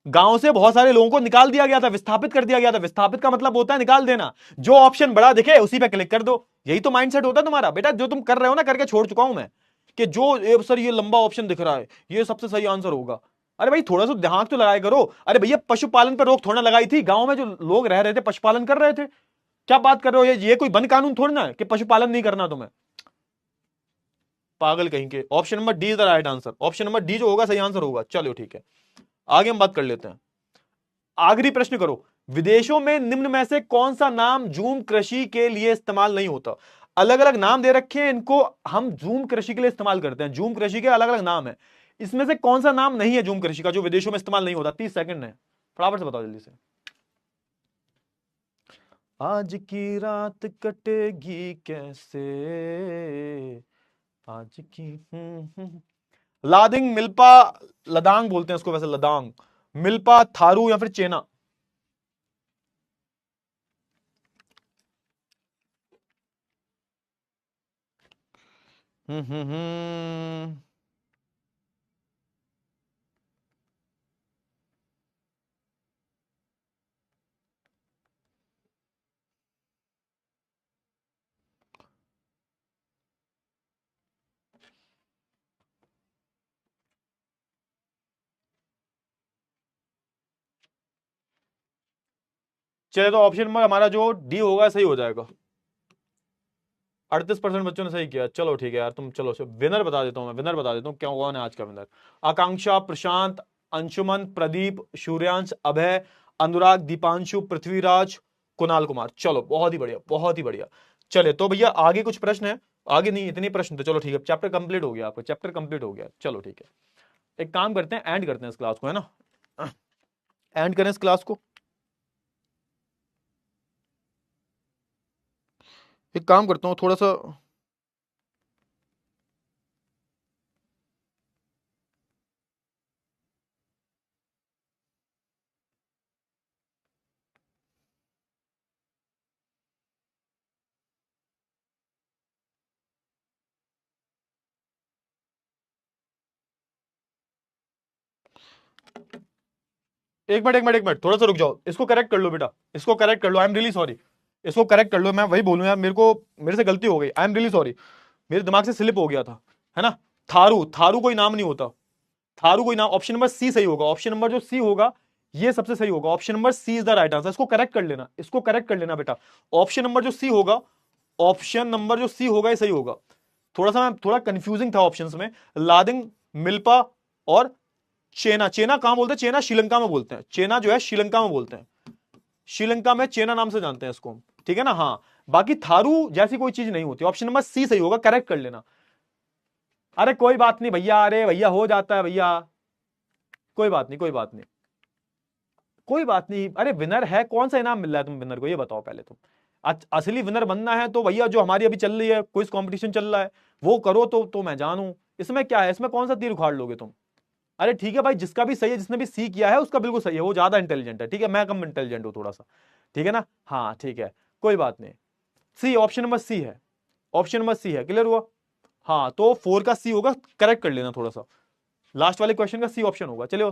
गांव से बहुत सारे लोगों को निकाल दिया गया था, विस्थापित कर दिया गया था। विस्थापित का मतलब होता है निकाल देना। जो ऑप्शन बड़ा दिखे उसी पे क्लिक कर दो। यही तो माइंडसेट होता है तुम्हारा बेटा। जो तुम कर रहे हो ना, करके छोड़ चुका हूं मैं, कि जो सर ये लंबा ऑप्शन दिख रहा है, ये सबसे सही आंसर होगा। अरे भाई थोड़ा सा दिमाग तो लगाया करो। अरे भैया पशुपालन पर रोक थोड़ा लगाई थी। गांव में जो लोग रह रहे थे पशुपालन कर रहे थे। क्या बात कर रहे हो? ये कोई बंद कानून थोड़ी ना है कि पशुपालन नहीं करना तुम्हें। पागल कहीं के। Option number D is the right answer. Option number D जो होगा सही आंसर होगा। चलो ठीक है, आगे हम बात कर लेते हैं। आखिरी प्रश्न करो। विदेशों में निम्न में से कौन सा नाम जूम कृषि के लिए इस्तेमाल नहीं होता? अलग अलग नाम दे रखे हैं इनको, हम जूम कृषि के लिए इस्तेमाल करते हैं। जूम कृषि के अलग अलग नाम है, इसमें से कौन सा नाम नहीं है जूम कृषि का जो विदेशों में इस्तेमाल नहीं होता? 30 सेकंड है, फटाफट से बताओ जल्दी से। आज की रात कटेगी कैसे, आज की लादिंग, मिल्पा, लदांग बोलते हैं उसको वैसे, लदांग, मिल्पा, थारू या फिर चेना? हम्म। चले तो ऑप्शन नंबर हमारा जो डी होगा सही हो जाएगा। 38% बच्चों ने सही किया। चलो ठीक है यार, तुम चलो विनर बता देता हूं मैं, विनर बता देता हूं क्या कौन है आज का विनर। आकांक्षा, प्रशांत, अंशुमन, प्रदीप, सूर्यांश, अभय, अनुराग, दीपांशु, पृथ्वीराज, कुणाल कुमार। चलो बहुत ही बढ़िया, बहुत ही बढ़िया। चले तो भैया आगे कुछ प्रश्न है। आगे नहीं, इतने प्रश्न थे। चलो ठीक है, चैप्टर कंप्लीट हो गया, आपका चैप्टर कंप्लीट हो गया। चलो ठीक है, एक काम करते हैं, एंड करते हैं इस क्लास को, है ना? एंड करें इस क्लास को। एक काम करता हूँ थोड़ा सा। एक मिनट एक मिनट एक मिनट, थोड़ा सा रुक जाओ। इसको करेक्ट कर लो बेटा, इसको करेक्ट कर लो। I am really sorry. इसको करेक्ट कर लो। मैं वही बोलूं यार, मेरे से गलती हो गई। आई एम रियली सॉरी, मेरे दिमाग से स्लिप हो गया था, है ना? थारू, थारू कोई नाम नहीं होता। थारू कोई नाम। ऑप्शन नंबर सी सही होगा। ऑप्शन नंबर जो सी होगा ये सबसे सही होगा। Option number C is the right answer. इसको करेक्ट कर लेना, इसको करेक्ट कर लेना बेटा। ऑप्शन नंबर जो सी होगा, ऑप्शन नंबर जो सी होगा ये सही होगा। थोड़ा कंफ्यूजिंग था ऑप्शंस में। लादिंग, मिल्पा और चेना। चेना कहां बोलते हैं? चेना श्रीलंका में बोलते हैं। चेना जो है श्रीलंका में बोलते हैं। श्रीलंका में चेना नाम से जानते हैं इसको, ठीक है ना? हाँ, बाकी थारू जैसी कोई चीज नहीं होती। ऑप्शन नंबर सी सही होगा, करेक्ट कर लेना। अरे कोई बात नहीं भैया, अरे भैया हो जाता है भैया, कोई बात नहीं, कोई बात नहीं, कोई बात नहीं। अरे विनर है, कौन सा इनाम मिल रहा है तुम विनर को, ये बताओ पहले तुम। असली विनर बनना है तो भैया जो हमारी अभी चल रही है क्विज कंपटीशन चल रहा है वो करो, तो मैं जानूं। इसमें क्या है, इसमें कौन सा तीर उखाड़ लोगे तुम? अरे ठीक है भाई, जिसका भी सही है, जिसने भी सी किया है उसका बिल्कुल सही है, वो ज्यादा इंटेलिजेंट है, ठीक है? मैं कम इंटेलिजेंट हूं थोड़ा सा, ठीक है ना? हाँ ठीक है, कोई बात नहीं। सी, ऑप्शन नंबर सी है। ऑप्शन नंबर सी है, क्लियर हुआ? हाँ तो 4 का सी होगा, करेक्ट कर लेना थोड़ा सा। लास्ट वाले क्वेश्चन का सी ऑप्शन होगा, चलिए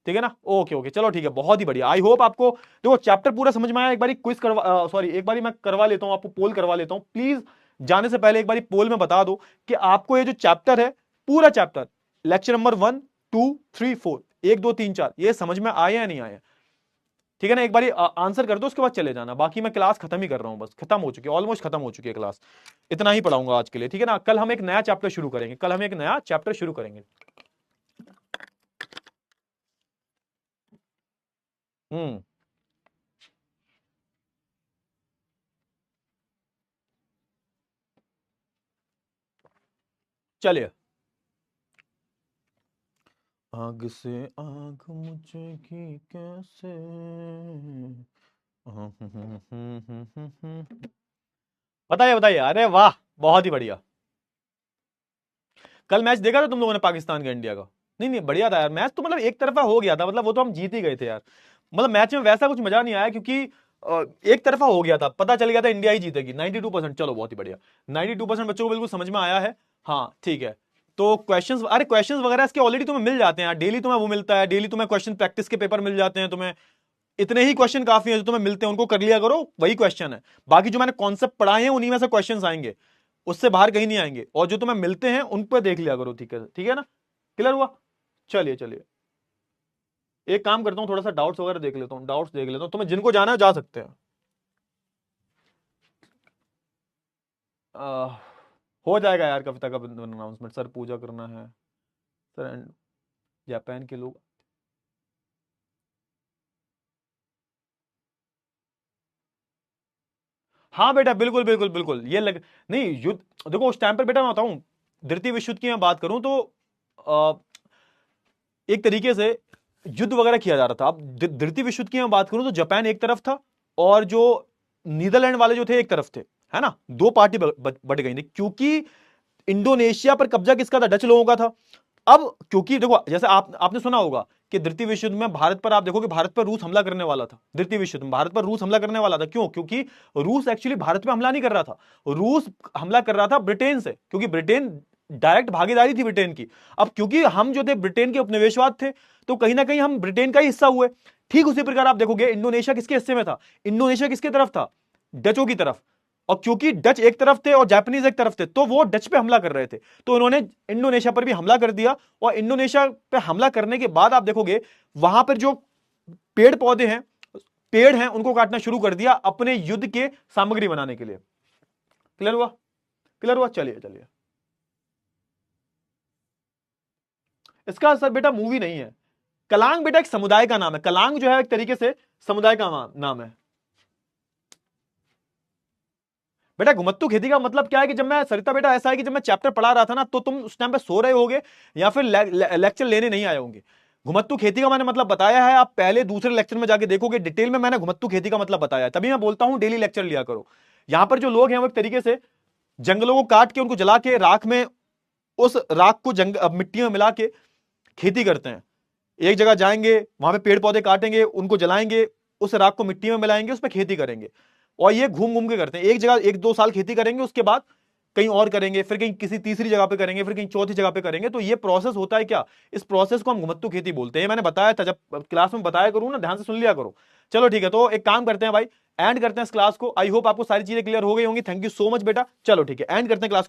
ठीक है ना? ओके ओके, चलो ठीक है, बहुत ही बढ़िया। आई होप आपको देखो चैप्टर पूरा समझ में आया। एक बारी क्विज करवा, सॉरी एक बारी मैं करवा लेता हूं आपको, पोल करवा लेता हूं। प्लीज जाने से पहले एक बारी पोल में बता दो कि आपको ये जो चैप्टर है, पूरा चैप्टर, लेक्चर नंबर 1 2 3 4, 1 2 3 4, ये समझ में आया या नहीं आया? ठीक है ना? एक बारी आंसर कर दो, उसके बाद चले जाना। बाकी मैं क्लास खत्म ही कर रहा हूं, बस खत्म हो चुकी है, ऑलमोस्ट खत्म हो चुकी है क्लास। इतना ही पढ़ाऊंगा आज के लिए, ठीक है ना? कल हम एक नया चैप्टर शुरू करेंगे, कल हम एक नया चैप्टर शुरू करेंगे। हम्म, चलिए। आग से आग मुझकी कैसे, बताइए बताइए। अरे वाह, बहुत ही बढ़िया। कल मैच देखा था तुम लोगों ने पाकिस्तान का इंडिया का? नहीं नहीं, बढ़िया था यार मैच तो, मतलब एक तरफा हो गया था, मतलब वो तो हम जीत ही गए थे यार। मतलब मैच में वैसा कुछ मजा नहीं आया क्योंकि एक तरफा हो गया था, पता चल गया था इंडिया ही जीतेगी 92%। चलो बहुत ही बढ़िया, 92% बच्चों को बिल्कुल समझ में आया है। हाँ ठीक है, तो क्वेश्चंस, अरे क्वेश्चंस वगैरह इसके ऑलरेडी तुम्हें मिल जाते हैं, डेली तुम्हें वो मिलता है, डेली तुम्हें क्वेश्चन प्रैक्टिस के पेपर मिल जाते हैं तुम्हें। इतने ही क्वेश्चन काफी हैं जो तुम्हें मिलते हैं, उनको कर लिया करो, वही क्वेश्चन है। बाकी जो मैंने कॉन्सेप्ट पढ़ाए हैं उन्हीं में से क्वेश्चन आएंगे, उससे बाहर कहीं नहीं आएंगे, और जो तुम्हें मिलते हैं उन पर देख लिया करो। ठीक है ना, क्लियर हुआ? चलिए चलिए, एक काम करता हूं, थोड़ा सा डाउट्स वगैरह देख लेता हूं, डाउट्स देख लेता हूं, तुम्हें जिनको जाना है जा सकते हैं। आ, हो जाएगा यार कविता का अनाउंसमेंट। सर पूजा करना है सर, एंड जापान के लोग। हाँ बेटा बिल्कुल बिल्कुल बिल्कुल, ये लग नहीं युद्ध, देखो उस टाइम पर बेटा मैं बताऊं, द्वितीय विश्व युद्ध की मैं बात करूं तो आ, एक तरीके से युद्ध वगैरह किया जा रहा था। अब द्वितीय विश्व युद्ध की मैं बात करूं तो जापान एक तरफ था, और जो नीदरलैंड वाले जो थे एक तरफ थे, है ना, दो पार्टी बट गई थी, क्योंकि इंडोनेशिया पर कब्जा किसका था? डच लोगों का था। अब क्योंकि देखो, जैसे आपने सुना होगा कि द्वितीय विश्व युद्ध में भारत पर, आप देखो कि भारत पर रूस हमला करने वाला था, द्वितीय विश्व युद्ध में भारत पर रूस हमला करने वाला था। क्यों? क्योंकि रूस एक्चुअली भारत पे हमला नहीं कर रहा था, रूस हमला कर रहा था ब्रिटेन से, क्योंकि ब्रिटेन डायरेक्ट भागीदारी थी ब्रिटेन की। अब क्योंकि हम जो थे ब्रिटेन के उपनिवेशवाद थे, तो कहीं ना कहीं हम ब्रिटेन का ही हिस्सा हुए। ठीक उसी प्रकार आप देखोगे इंडोनेशिया किसके हिस्से में था? इंडोनेशिया किसके तरफ था? डचों की तरफ। और क्योंकि डच एक तरफ थे और जापानीज एक तरफ थे, तो वो डच पे हमला कर रहे थे, तो उन्होंने इंडोनेशिया पर भी हमला कर दिया। और इंडोनेशिया पे हमला करने के बाद आप देखोगे वहां पर जो पेड़ पौधे हैं, पेड़ हैं, उनको काटना शुरू कर दिया अपने युद्ध के सामग्री बनाने के लिए। क्लियर हुआ? क्लियर हुआ? चलिए चलिए, इसका असर बेटा मूवी नहीं है। कलांग बेटा एक समुदाय का नाम है, कलांग जो है एक तरीके से समुदाय का नाम है। बेटा घुमत्तू खेती का मतलब क्या है कि जब मैं, सरिता बेटा ऐसा है कि जब मैं चैप्टर पढ़ा रहा था ना, तो तुम उस टाइम पे सो रहे होगे या फिर लेक्चर लेने नहीं आए होंगे। घुमत्तू खेती का मैंने मतलब बताया है, आप पहले दूसरे लेक्चर में जाके देखोगे, डिटेल में मैंने घुमत्तू खेती का मतलब बताया है। तभी मैं बोलता हूं डेली लेक्चर लिया करो। यहां पर जो लोग हैं वो एक तरीके से जंगलों को काट के उनको जला के राख में, उस राख को मिट्टी में मिला के खेती करते हैं। एक जगह जाएंगे, वहां पे पेड़ पौधे काटेंगे, उनको जलाएंगे, उस राख को मिट्टी में मिलाएंगे, उस पर खेती करेंगे। और ये घूम घूम के करते हैं, एक जगह 1-2 साल खेती करेंगे, उसके बाद कहीं और करेंगे, फिर कहीं किसी तीसरी जगह पे करेंगे, फिर कहीं चौथी जगह पे करेंगे। तो ये प्रोसेस होता है क्या, इस प्रोसेस को हम घुमत्तू खेती बोलते हैं। मैंने बताया था, जब क्लास में बताया करूँ ना, ध्यान से सुन लिया करो। चलो ठीक है, तो एक काम करते हैं भाई, एंड करते हैं इस क्लास को। आई होप आपको सारी चीजें क्लियर हो गई होंगी। थैंक यू सो मच बेटा। चलो ठीक है, एंड करते हैं क्लास।